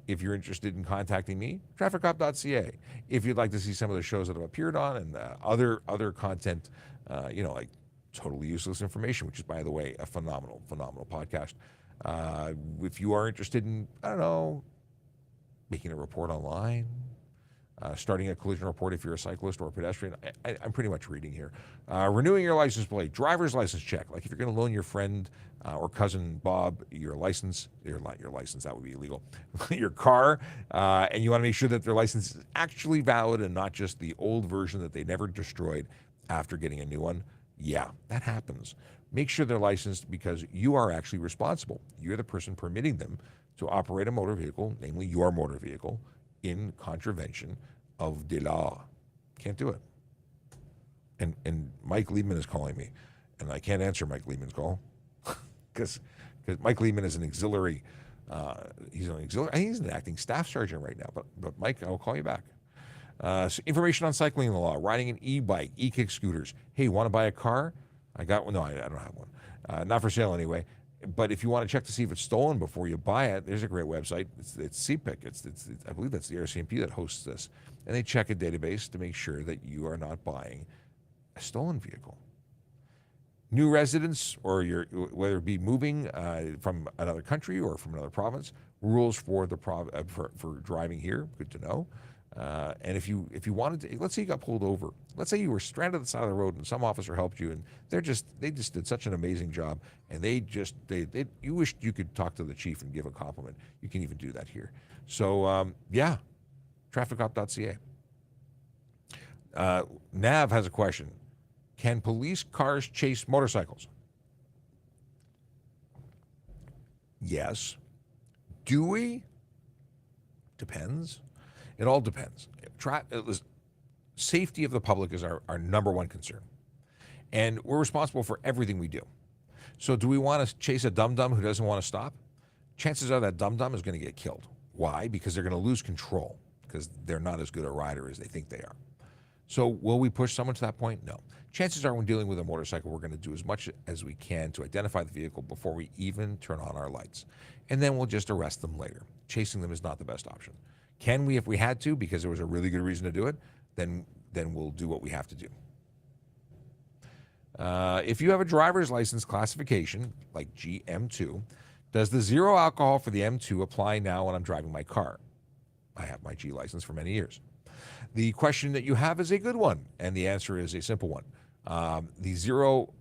S1: If you're interested in contacting me, trafficcop.ca. If you'd like to see some of the shows that I've appeared on and other content, like Totally Useless Information, which is, by the way, a phenomenal podcast. If you are interested in, making a report online, starting a collision report if you're a cyclist or a pedestrian, I'm pretty much reading here. Renewing your license plate, driver's license check. Like if you're going to loan your friend or cousin Bob your license, not your license, that would be illegal, your car, and you want to make sure that their license is actually valid and not just the old version that they never destroyed after getting a new one. Yeah, that happens. Make sure they're licensed because you are actually responsible. You're the person permitting them to operate a motor vehicle, namely your motor vehicle, in contravention of the law. Can't do it. And Mike Liebman is calling me, and I can't answer Mike Liebman's call because Mike Liebman is an auxiliary. He's an acting staff sergeant right now. But Mike, I'll call you back. So information on cycling in the law, riding an e-bike, e-kick scooters. Hey, want to buy a car? I got one. No, I don't have one. Not for sale anyway. But if you want to check to see if it's stolen before you buy it, there's a great website. It's CPIC. It's I believe that's the RCMP that hosts this, and they check a database to make sure that you are not buying a stolen vehicle. New residents, or whether it be moving from another country or from another province, rules for for driving here. Good to know. And if you wanted to, let's say you got pulled over. Let's say you were stranded at the side of the road and some officer helped you, and they just did such an amazing job, and you wished you could talk to the chief and give a compliment. You can even do that here. So yeah, trafficcop.ca. Nav has a question. Can police cars chase motorcycles? Yes. Do we? Depends. It all depends. Safety of the public is our number one concern. And we're responsible for everything we do. So do we want to chase a dum-dum who doesn't want to stop? Chances are that dum-dum is going to get killed. Why? Because they're going to lose control because they're not as good a rider as they think they are. So will we push someone to that point? No. Chances are when dealing with a motorcycle, we're going to do as much as we can to identify the vehicle before we even turn on our lights. And then we'll just arrest them later. Chasing them is not the best option. Can we if we had to because there was a really good reason to do it? Then we'll do what we have to do. If you have a driver's license classification, like GM2, does the zero alcohol for the M2 apply now when I'm driving my car? I have my G license for many years. The question that you have is a good one, and the answer is a simple one. The zero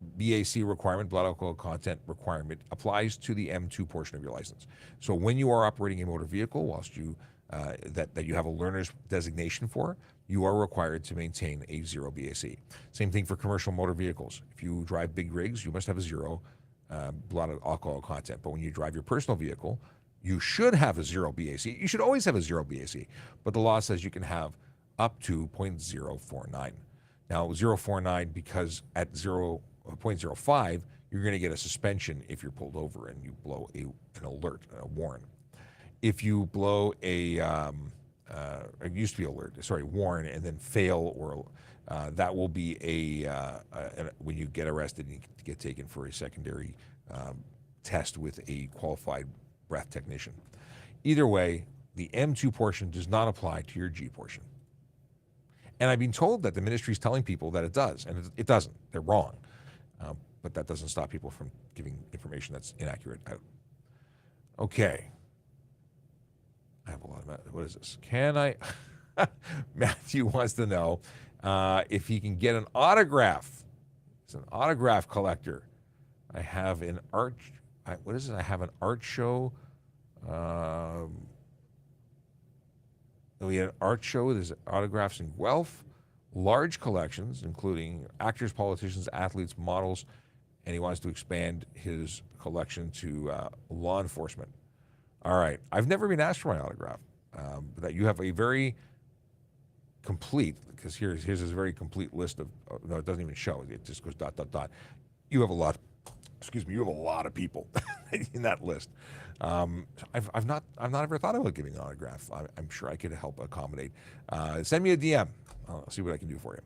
S1: BAC requirement, blood alcohol content requirement, applies to the M2 portion of your license. So when you are operating a motor vehicle, whilst you that you have a learner's designation for, you are required to maintain a zero BAC. Same thing for commercial motor vehicles. If you drive big rigs, you must have a zero blood alcohol content. But when you drive your personal vehicle, you should have a zero BAC. You should always have a zero BAC. But the law says you can have up to 0.049. Now, 0.49 because at 0.05, you're going to get a suspension if you're pulled over and you blow an alert, a warn. If you blow it used to be warn, and then fail, or that will be when you get arrested and you get taken for a secondary test with a qualified breath technician. Either way, the M2 portion does not apply to your G portion. And I've been told that the ministry is telling people that it does, and it doesn't. They're wrong. But that doesn't stop people from giving information that's inaccurate out. Okay. I have a lot of, what is this? Can I, Matthew wants to know if he can get an autograph. He's an autograph collector. I have an art, what is it? I have an art show. We had an art show. There's autographs in Guelph, large collections, including actors, politicians, athletes, models, and he wants to expand his collection to law enforcement. All right. I've never been asked for my autograph, but that you have a very complete, because here's a very complete list of, no, it doesn't even show. It just goes ... You have a lot, you have a lot of people in that list. I've not ever thought about giving an autograph. I'm sure I could help accommodate. Send me a DM. I'll see what I can do for you.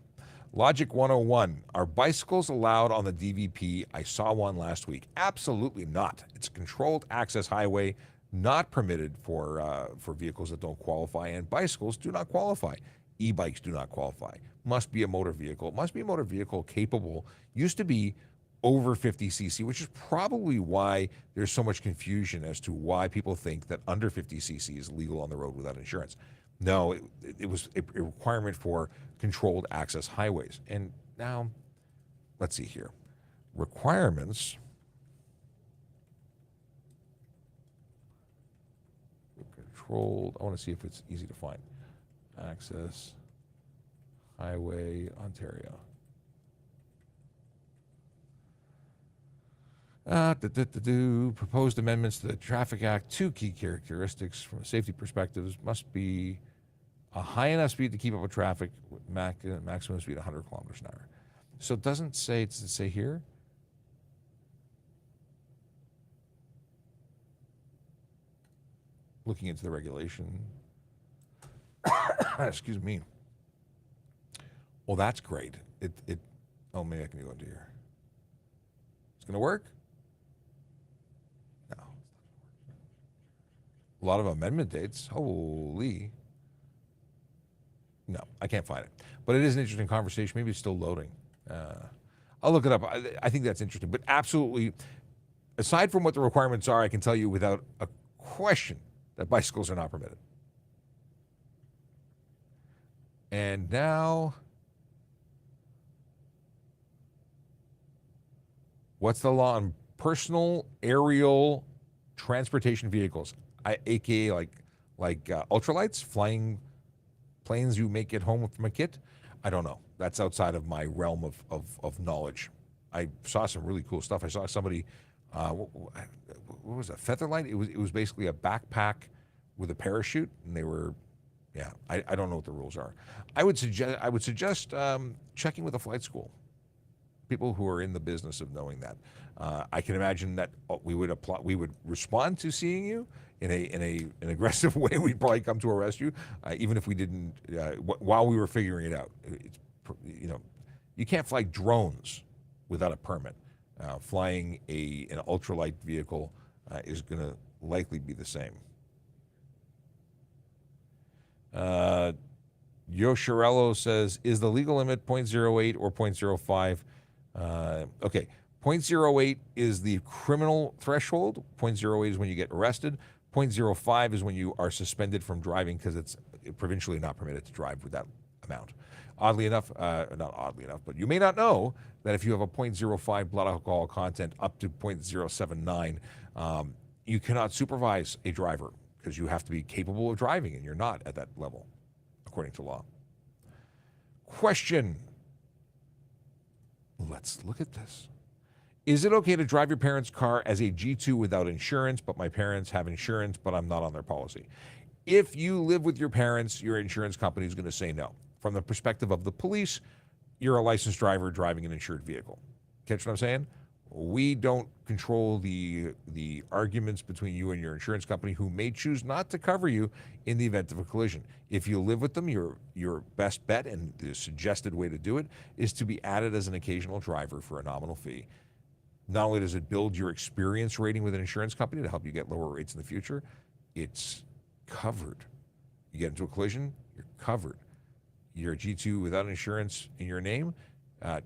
S1: Logic 101. Are bicycles allowed on the DVP? I saw one last week. Absolutely not. It's a controlled access highway, not permitted for vehicles that don't qualify, and bicycles do not qualify. E-bikes do not qualify. Must be a motor vehicle. Must be a motor vehicle capable. Used to be over 50 cc, which is probably why there's so much confusion as to why people think that under 50 cc is legal on the road without insurance. No, it was a requirement for controlled access highways. And now, let's see here. Requirements. Controlled, I want to see if it's easy to find. Access Highway, Ontario. Proposed amendments to the Traffic Act. Two key characteristics from a safety perspective must be a high enough speed to keep up with traffic, with maximum speed 100 kilometers an hour. So it doesn't say, does it say here? Looking into the regulation. Excuse me. Well, that's great. Oh, maybe I can go into here. It's going to work? No. A lot of amendment dates. Holy. No, I can't find it. But it is an interesting conversation. Maybe it's still loading. I'll look it up. I think that's interesting. But absolutely, aside from what the requirements are, I can tell you without a question that bicycles are not permitted. And now, what's the law on personal aerial transportation vehicles, aka like ultralights, flying planes you make at home from a kit? I don't know. That's outside of my realm of knowledge. I saw some really cool stuff. I saw somebody, what was it, Featherlight? It was basically a backpack with a parachute, and they were, yeah. I don't know what the rules are. I would suggest checking with a flight school. People who are in the business of knowing that. I can imagine that we would respond to seeing you in an aggressive way. We'd probably come to arrest you, even if we didn't while we were figuring it out. You can't fly drones without a permit. Flying an ultralight vehicle is going to likely be the same. Yoshirello says, is the legal limit 0.08 or 0.05? Okay, 0.08 is the criminal threshold. 0.08 is when you get arrested. 0.05 is when you are suspended from driving because it's provincially not permitted to drive with that amount. Oddly enough, not oddly enough, but you may not know that if you have a 0.05 blood alcohol content up to 0.079, you cannot supervise a driver because you have to be capable of driving, and you're not at that level, according to law. Question. Let's look at this. Is it okay to drive your parents' car as a G2 without insurance, but my parents have insurance, but I'm not on their policy? If you live with your parents, your insurance company is going to say no. From the perspective of the police, you're a licensed driver driving an insured vehicle. Catch what I'm saying? We don't control the arguments between you and your insurance company, who may choose not to cover you in the event of a collision. If you live with them, your best bet, and the suggested way to do it, is to be added as an occasional driver for a nominal fee. Not only does it build your experience rating with an insurance company to help you get lower rates in the future, it's covered. You get into a collision, you're covered. You're a G2 without insurance in your name,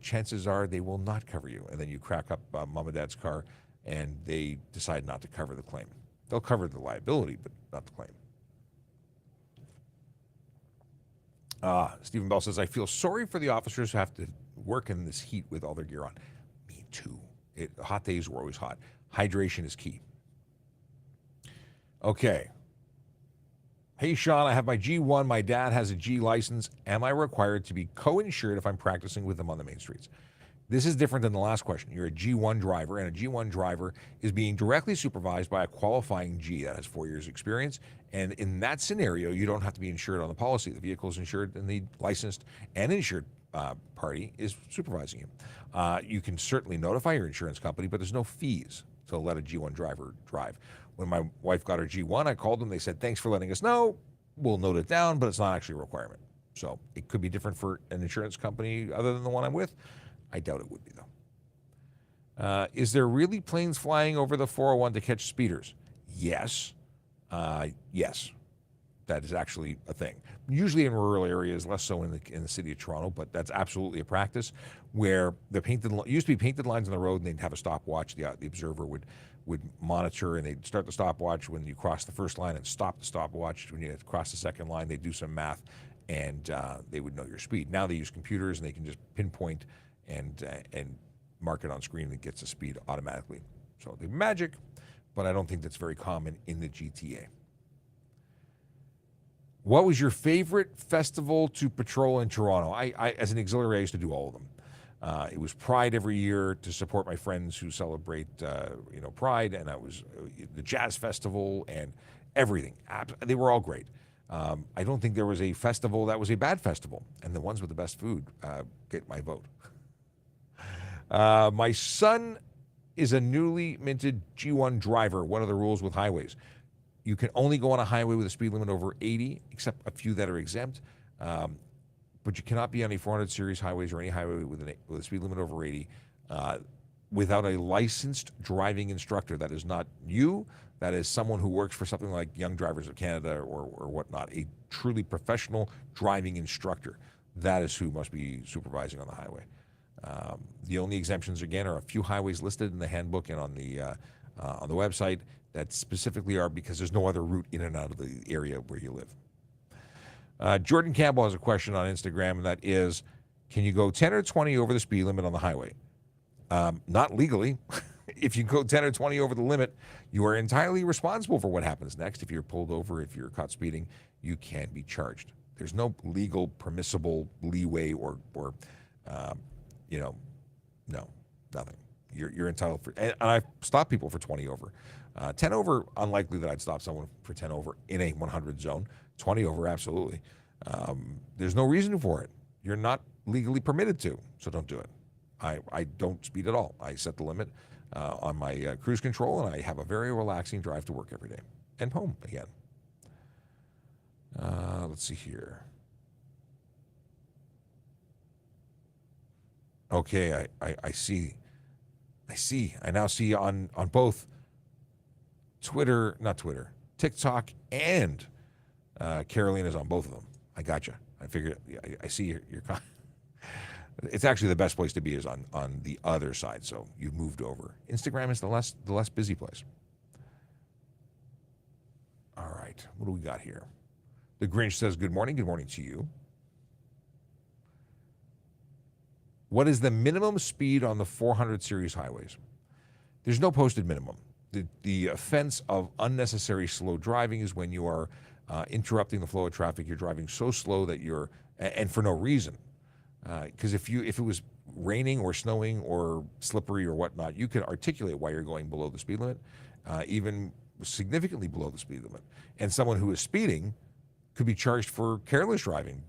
S1: chances are they will not cover you. And then you crack up mom and dad's car, and they decide not to cover the claim. They'll cover the liability, but not the claim. Stephen Bell says, I feel sorry for the officers who have to work in this heat with all their gear on. Me too. Hot days were always hot. Hydration is key. Okay. Hey, Sean, I have my G1. My dad has a G license. Am I required to be co-insured if I'm practicing with them on the main streets? This is different than the last question. You're a G1 driver, and a G1 driver is being directly supervised by a qualifying G that has 4 years experience. And in that scenario, you don't have to be insured on the policy. The vehicle is insured, and the licensed and insured party is supervising you. You can certainly notify your insurance company, but there's no fees to let a G1 driver drive. When my wife got her G1, I called them. They said, thanks for letting us know. We'll note it down, but it's not actually a requirement. So it could be different for an insurance company other than the one I'm with. I doubt it would be, though. Is there really planes flying over the 401 to catch speeders? Yes. Yes. That is actually a thing. Usually in rural areas, less so in the city of Toronto, but that's absolutely a practice where the used to be painted lines on the road, and they'd have a stopwatch. The observer would monitor, and they'd start the stopwatch when you cross the first line and stop the stopwatch when you cross the second line. They'd do some math, and they would know your speed. Now they use computers, and they can just pinpoint and mark it on screen that gets the speed automatically. So they're magic, but I don't think that's very common in the GTA. What was your favorite festival to patrol in Toronto? I as an auxiliary, I used to do all of them. It was Pride every year to support my friends who celebrate, Pride, and I was the Jazz Festival and everything. They were all great. I don't think there was a festival that was a bad festival, and the ones with the best food get my vote. My son is a newly minted G1 driver. What are the rules with highways? You can only go on a highway with a speed limit over 80, except a few that are exempt. But you cannot be on a 400 series highways or any highway with a speed limit over 80 without a licensed driving instructor. That is not you. That is someone who works for something like Young Drivers of Canada or whatnot, a truly professional driving instructor. That is who must be supervising on the highway. The only exemptions, again, are a few highways listed in the handbook and on the website that specifically are because there's no other route in and out of the area where you live. Jordan Campbell has a question on Instagram, and that is, can you go 10 or 20 over the speed limit on the highway? Not legally. If you go 10 or 20 over the limit, you are entirely responsible for what happens next. If you're pulled over, if you're caught speeding, you can be charged. There's no legal permissible leeway or no, nothing. You're entitled for, and I've stopped people for 20 over. 10 over, unlikely that I'd stop someone for 10 over in a 100 zone. 20 over, absolutely. There's no reason for it. You're not legally permitted to, so don't do it. I don't speed at all. I set the limit on my cruise control, and I have a very relaxing drive to work every day and home again. Let's see here. Okay, I see. I now see on both TikTok, and Carolina's on both of them. I gotcha. I figured. I see your it's actually the best place to be is on the other side. So you moved over. Instagram is the less busy place. All right, what do we got here? The Grinch says, "Good morning. Good morning to you. What is the minimum speed on the 400 series highways?" There's no posted minimum. The offense of unnecessary slow driving is when you are interrupting the flow of traffic. You're driving so slow that and for no reason. Because if it was raining or snowing or slippery or whatnot, you can articulate why you're going below the speed limit, even significantly below the speed limit. And someone who is speeding could be charged for careless driving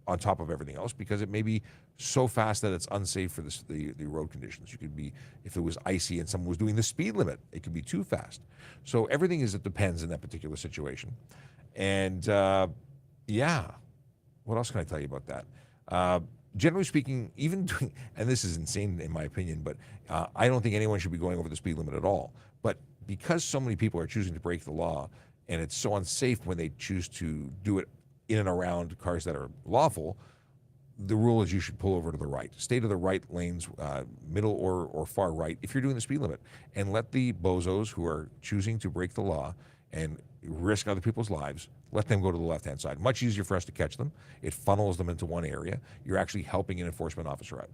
S1: on top of everything else, because it may be so fast that it's unsafe for the road conditions. You could be, if it was icy and someone was doing the speed limit, it could be too fast. So everything it depends in that particular situation. And what else can I tell you about that? Generally speaking, and this is insane in my opinion, but I don't think anyone should be going over the speed limit at all. But because so many people are choosing to break the law, and it's so unsafe when they choose to do it in and around cars that are lawful, the rule is you should pull over to the right. Stay to the right lanes, middle or far right, if you're doing the speed limit. And let the bozos who are choosing to break the law and risk other people's lives, let them go to the left-hand side. Much easier for us to catch them. It funnels them into one area. You're actually helping an enforcement officer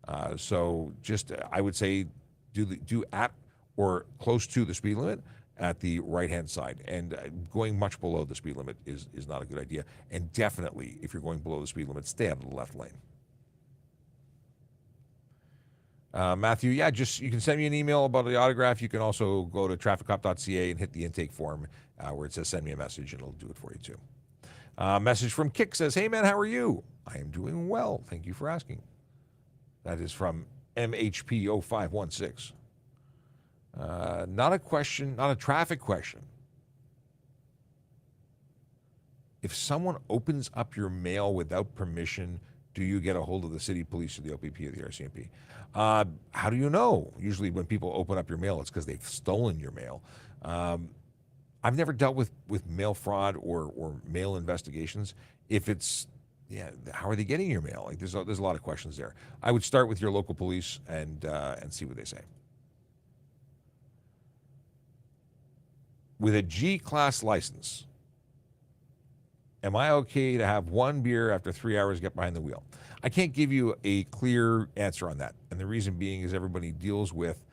S1: out. So just, I would say, do at or close to the speed limit at the right-hand side. And going much below the speed limit is not a good idea. And definitely, if you're going below the speed limit, stay out of the left lane. Matthew, you can send me an email about the autograph. You can also go to trafficcop.ca and hit the intake form where it says send me a message, and it'll do it for you too. Message from Kick says, "Hey man, how are you?" "I am doing well. Thank you for asking." That is from MHP0516. Not a question, not a traffic question. If someone opens up your mail without permission, do you get a hold of the city police or the OPP or the RCMP? How do you know? Usually when people open up your mail, it's because they've stolen your mail. I've never dealt with mail fraud or mail investigations. If it's, how are they getting your mail? Like there's a lot of questions there. I would start with your local police and see what they say. With a G-class license, am I okay to have one beer after 3 hours, get behind the wheel? I can't give you a clear answer on that. And the reason being is everybody deals with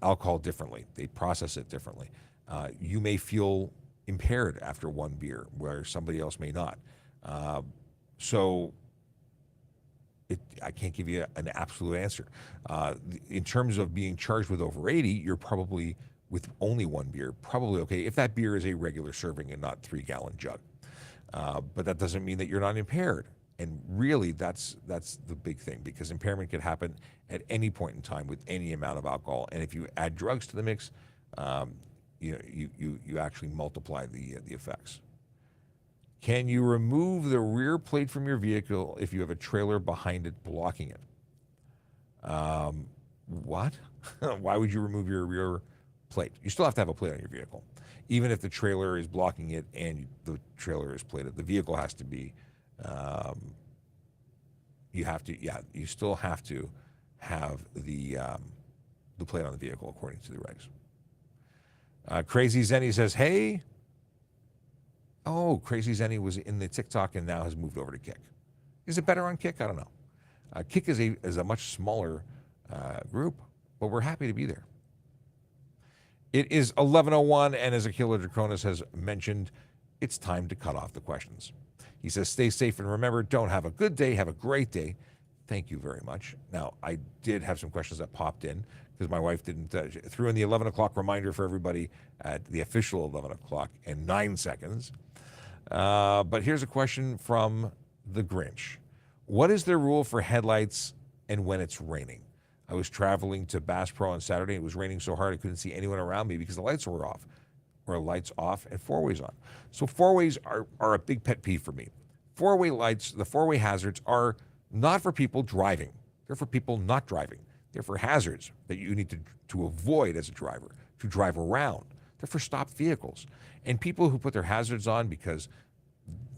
S1: alcohol differently. They process it differently. You may feel impaired after one beer where somebody else may not. So I can't give you an absolute answer. In terms of being charged with over 80, you're probably with only one beer, probably okay if that beer is a regular serving and not 3-gallon jug. But that doesn't mean that you're not impaired. And really, that's the big thing, because impairment can happen at any point in time with any amount of alcohol. And if you add drugs to the mix, you actually multiply the effects. Can you remove the rear plate from your vehicle if you have a trailer behind it blocking it? What? Why would you remove your rear plate? You still have to have a plate on your vehicle. Even if the trailer is blocking it and the trailer is plated, the vehicle has to be, you still have to have the plate on the vehicle according to the regs. Crazy Zenny says, hey. Oh, Crazy Zenny was in the TikTok and now has moved over to Kick. Is it better on Kick? I don't know. Kick is a much smaller group, but we're happy to be there. It is 11:01, and as Aquila Draconis has mentioned, it's time to cut off the questions. He says, stay safe, and remember, don't have a good day, have a great day. Thank you very much. Now, I did have some questions that popped in because my wife didn't threw in the 11 o'clock reminder for everybody at the official 11 o'clock and 9 seconds. But here's a question from the Grinch. What is the rule for headlights and when it's raining? I was traveling to Bass Pro on Saturday. It was raining so hard I couldn't see anyone around me because the lights were off, or lights off and four-ways on. So four-ways are a big pet peeve for me. Four-way lights, the four-way hazards are not for people driving. They're for people not driving. They're for hazards that you need to avoid as a driver, to drive around. They're for stopped vehicles. And people who put their hazards on because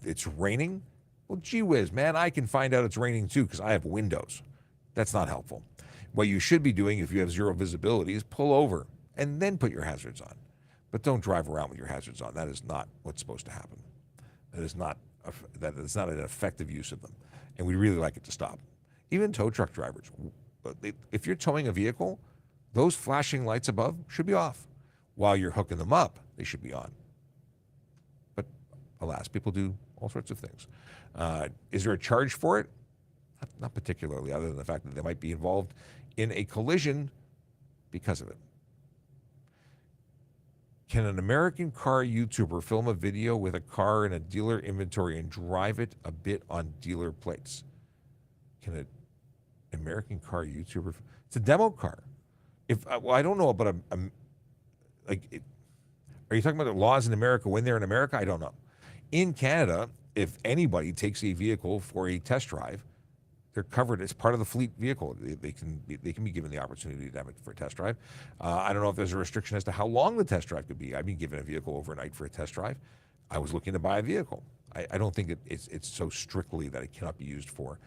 S1: it's raining, well, gee whiz, man, I can find out it's raining too because I have windows. That's not helpful. What you should be doing if you have zero visibility is pull over and then put your hazards on. But don't drive around with your hazards on. That is not what's supposed to happen. That is not an effective use of them. And we really like it to stop. Even tow truck drivers, if you're towing a vehicle, those flashing lights above should be off. While you're hooking them up, they should be on. But alas, people do all sorts of things. Is there a charge for it? Not particularly, other than the fact that they might be involved in a collision because of it. Can an American car YouTuber film a video with a car in a dealer inventory and drive it a bit on dealer plates? Can an American car YouTuber? It's a demo car. I don't know about are you talking about the laws in America when they're in America? I don't know. In Canada, if anybody takes a vehicle for a test drive, they're covered as part of the fleet vehicle. They can be given the opportunity to have it for a test drive. I don't know if there's a restriction as to how long the test drive could be. I've been given a vehicle overnight for a test drive. I was looking to buy a vehicle. I don't think it's so strictly that it cannot be used for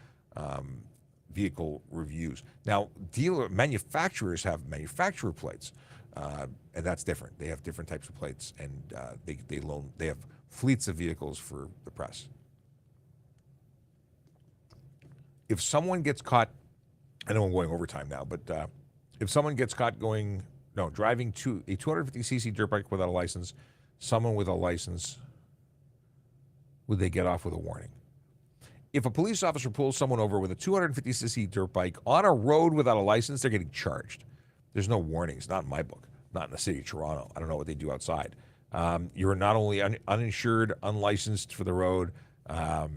S1: vehicle reviews. Now, manufacturers have manufacturer plates, and that's different. They have different types of plates, and they have fleets of vehicles for the press. If someone gets caught, I know I'm going overtime now, but if someone gets caught driving a 250cc dirt bike without a license, someone with a license, would they get off with a warning? If a police officer pulls someone over with a 250cc dirt bike on a road without a license, they're getting charged. There's no warnings, not in my book, not in the city of Toronto. I don't know what they do outside. You're not only uninsured, unlicensed for the road. I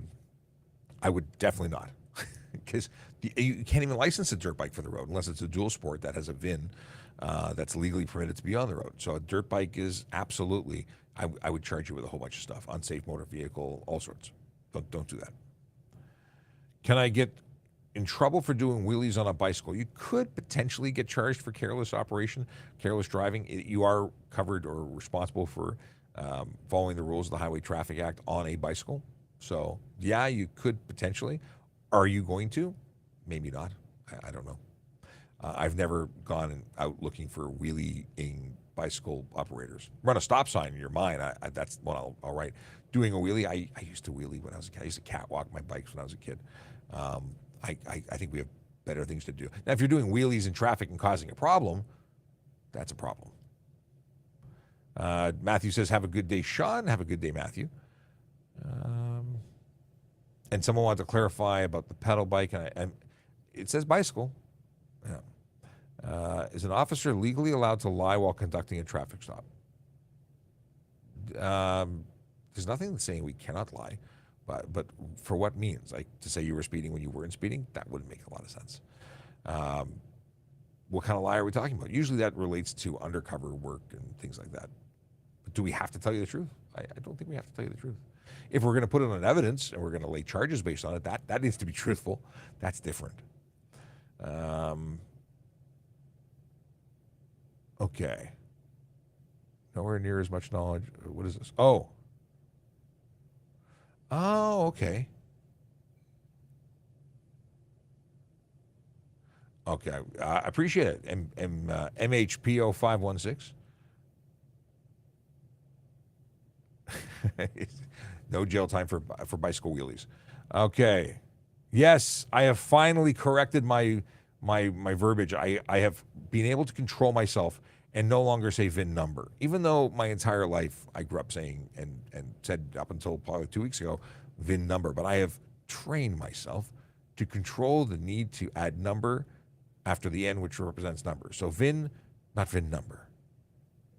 S1: would definitely not. Because you can't even license a dirt bike for the road unless it's a dual sport that has a VIN that's legally permitted to be on the road. So a dirt bike is absolutely, I would charge you with a whole bunch of stuff. Unsafe motor vehicle, all sorts. Don't do that. Can I get in trouble for doing wheelies on a bicycle? You could potentially get charged for careless operation, careless driving. You are covered or responsible for following the rules of the Highway Traffic Act on a bicycle. So yeah, you could potentially. Are you going to? Maybe not. I don't know. I've never gone out looking for wheeling bicycle operators. Run a stop sign in your mind. That's what I'll write. Doing a wheelie, I used to wheelie when I was a kid. I used to catwalk my bikes when I was a kid. I think we have better things to do. Now, if you're doing wheelies in traffic and causing a problem, that's a problem. Matthew says, have a good day, Sean. Have a good day, Matthew. And someone wanted to clarify about the pedal bike. And It says bicycle. Yeah. Is an officer legally allowed to lie while conducting a traffic stop? There's nothing saying we cannot lie, but for what means? Like to say you were speeding when you weren't speeding? That wouldn't make a lot of sense. What kind of lie are we talking about? Usually that relates to undercover work and things like that. But do we have to tell you the truth? I don't think we have to tell you the truth. If we're going to put it on evidence and we're going to lay charges based on it, that needs to be truthful. That's different. Okay. Nowhere near as much knowledge. What is this? Oh, okay. Okay, I appreciate it. MHPO 516. No jail time for bicycle wheelies. Okay. Yes, I have finally corrected my verbiage. I have been able to control myself and no longer say VIN number. Even though my entire life I grew up saying and said up until probably 2 weeks ago, VIN number. But I have trained myself to control the need to add number after the N, which represents number. So VIN, not VIN number.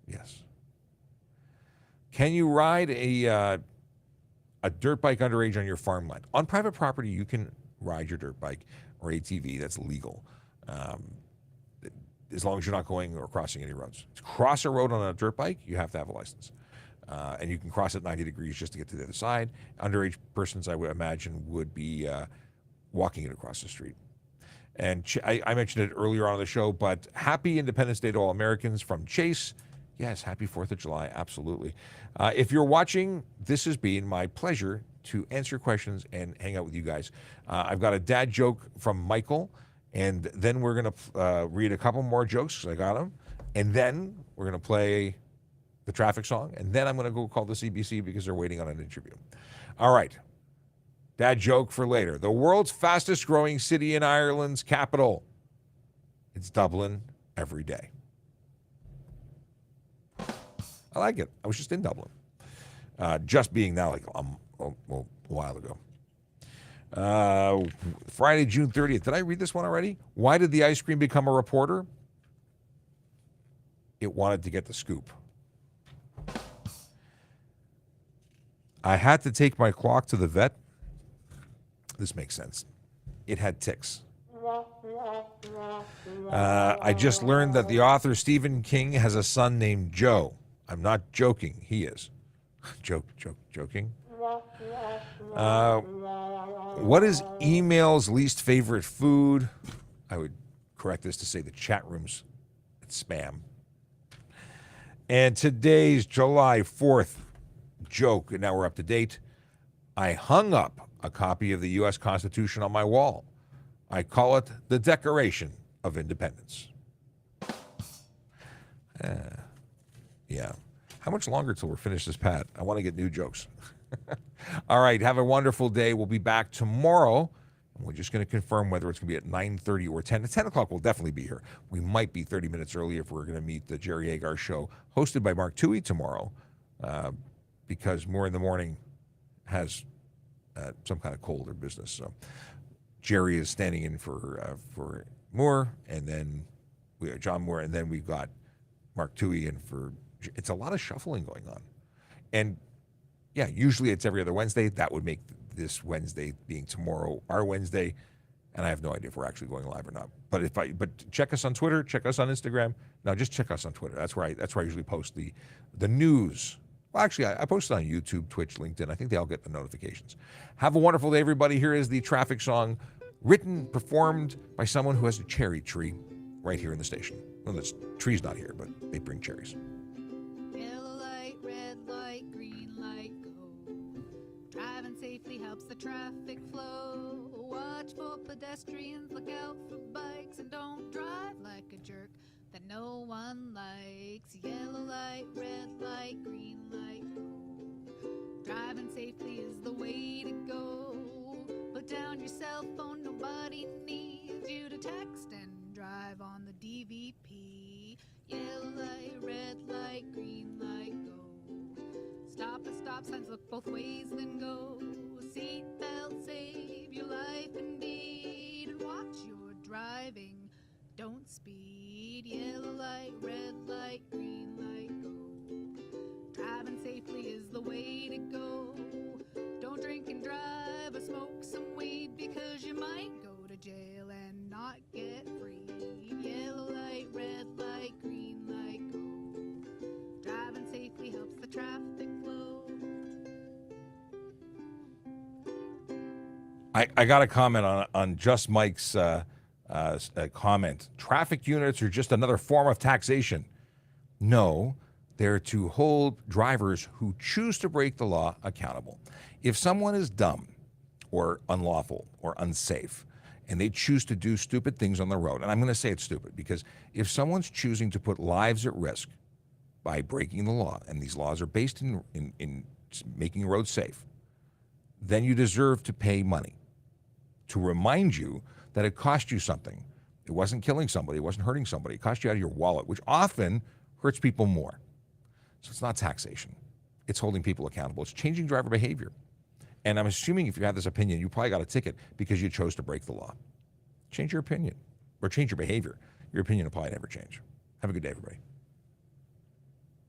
S1: Yes. Can you ride a dirt bike underage on your farmland? On private property, you can ride your dirt bike or ATV. That's legal, as long as you're not going or crossing any roads. To cross a road on a dirt bike, you have to have a license. And you can cross it 90 degrees just to get to the other side. Underage persons, I would imagine, would be walking it across the street. And I mentioned it earlier on the show, but happy Independence Day to all Americans from Chase. Yes, happy 4th of July, absolutely. If you're watching, this has been my pleasure to answer questions and hang out with you guys. I've got a dad joke from Michael, and then we're going to read a couple more jokes, because I got them, and then we're going to play the traffic song, and then I'm going to go call the CBC because they're waiting on an interview. All right. Dad joke for later. The world's fastest growing city in Ireland's capital. It's Dublin every day. I like it. I was just in Dublin. Just being now, like a while ago. Friday, June 30th. Did I read this one already? Why did the ice cream become a reporter? It wanted to get the scoop. I had to take my clock to the vet. This makes sense. It had ticks. I just learned that the author Stephen King has a son named Joe. I'm not joking. He is. Joking. What is email's least favorite food? I would correct this to say the chat room's spam. And today's July 4th joke, and now we're up to date. I hung up a copy of the U.S. Constitution on my wall. I call it the Declaration of Independence. Yeah. How much longer till we're finished this, Pat? I want to get new jokes. All right. Have a wonderful day. We'll be back tomorrow. And we're just going to confirm whether it's going to be at 9:30 or 10. At 10 o'clock, we'll definitely be here. We might be 30 minutes early if we're going to meet the Jerry Agar show, hosted by Mark Toohey tomorrow, because Moore in the Morning has some kind of cold or business. So Jerry is standing in for Moore, and then we have John Moore, and then we've got Mark Toohey in for. It's a lot of shuffling going on, and yeah, usually it's every other Wednesday. That would make this Wednesday being tomorrow our Wednesday, and I have no idea if we're actually going live or not. But check us on Twitter, check us on Instagram. No, just check us on Twitter. That's where I usually post the news. Well, actually, I post it on YouTube, Twitch, LinkedIn. I think they all get the notifications. Have a wonderful day, everybody. Here is the traffic song, written, performed by someone who has a cherry tree right here in the station. Well, the tree's not here, but they bring cherries.
S2: Yellow light, red light, green light, go. Driving safely helps the traffic flow. Watch for pedestrians, look out for bikes, and don't drive like a jerk that no one likes. Yellow light, red light, green light, go. Driving safely is the way to go. Put down your cell phone, nobody needs you to text and drive on the DVP. Yellow light, red light, green light, go. Stop at stop signs, look both ways, then go. Seatbelt, save your life indeed, and watch your driving. Don't speed, yellow light, red light, green light, go. Driving safely is the way to go. Don't drink and drive or smoke some weed, because you might go to jail and not get free. Yellow light, red light, green light, go. Driving safely helps the traffic flow.
S1: I got a comment on Just Mike's comment. Traffic units are just another form of taxation. No, they're to hold drivers who choose to break the law accountable. If someone is dumb or unlawful or unsafe and they choose to do stupid things on the road, and I'm going to say it's stupid because if someone's choosing to put lives at risk by breaking the law, and these laws are based in making roads safe, then you deserve to pay money to remind you that it cost you something. It wasn't killing somebody. It wasn't hurting somebody. It cost you out of your wallet, which often hurts people more. So it's not taxation. It's holding people accountable. It's changing driver behavior. And I'm assuming if you have this opinion, you probably got a ticket because you chose to break the law. Change your opinion or change your behavior. Your opinion will probably never change. Have a good day, everybody.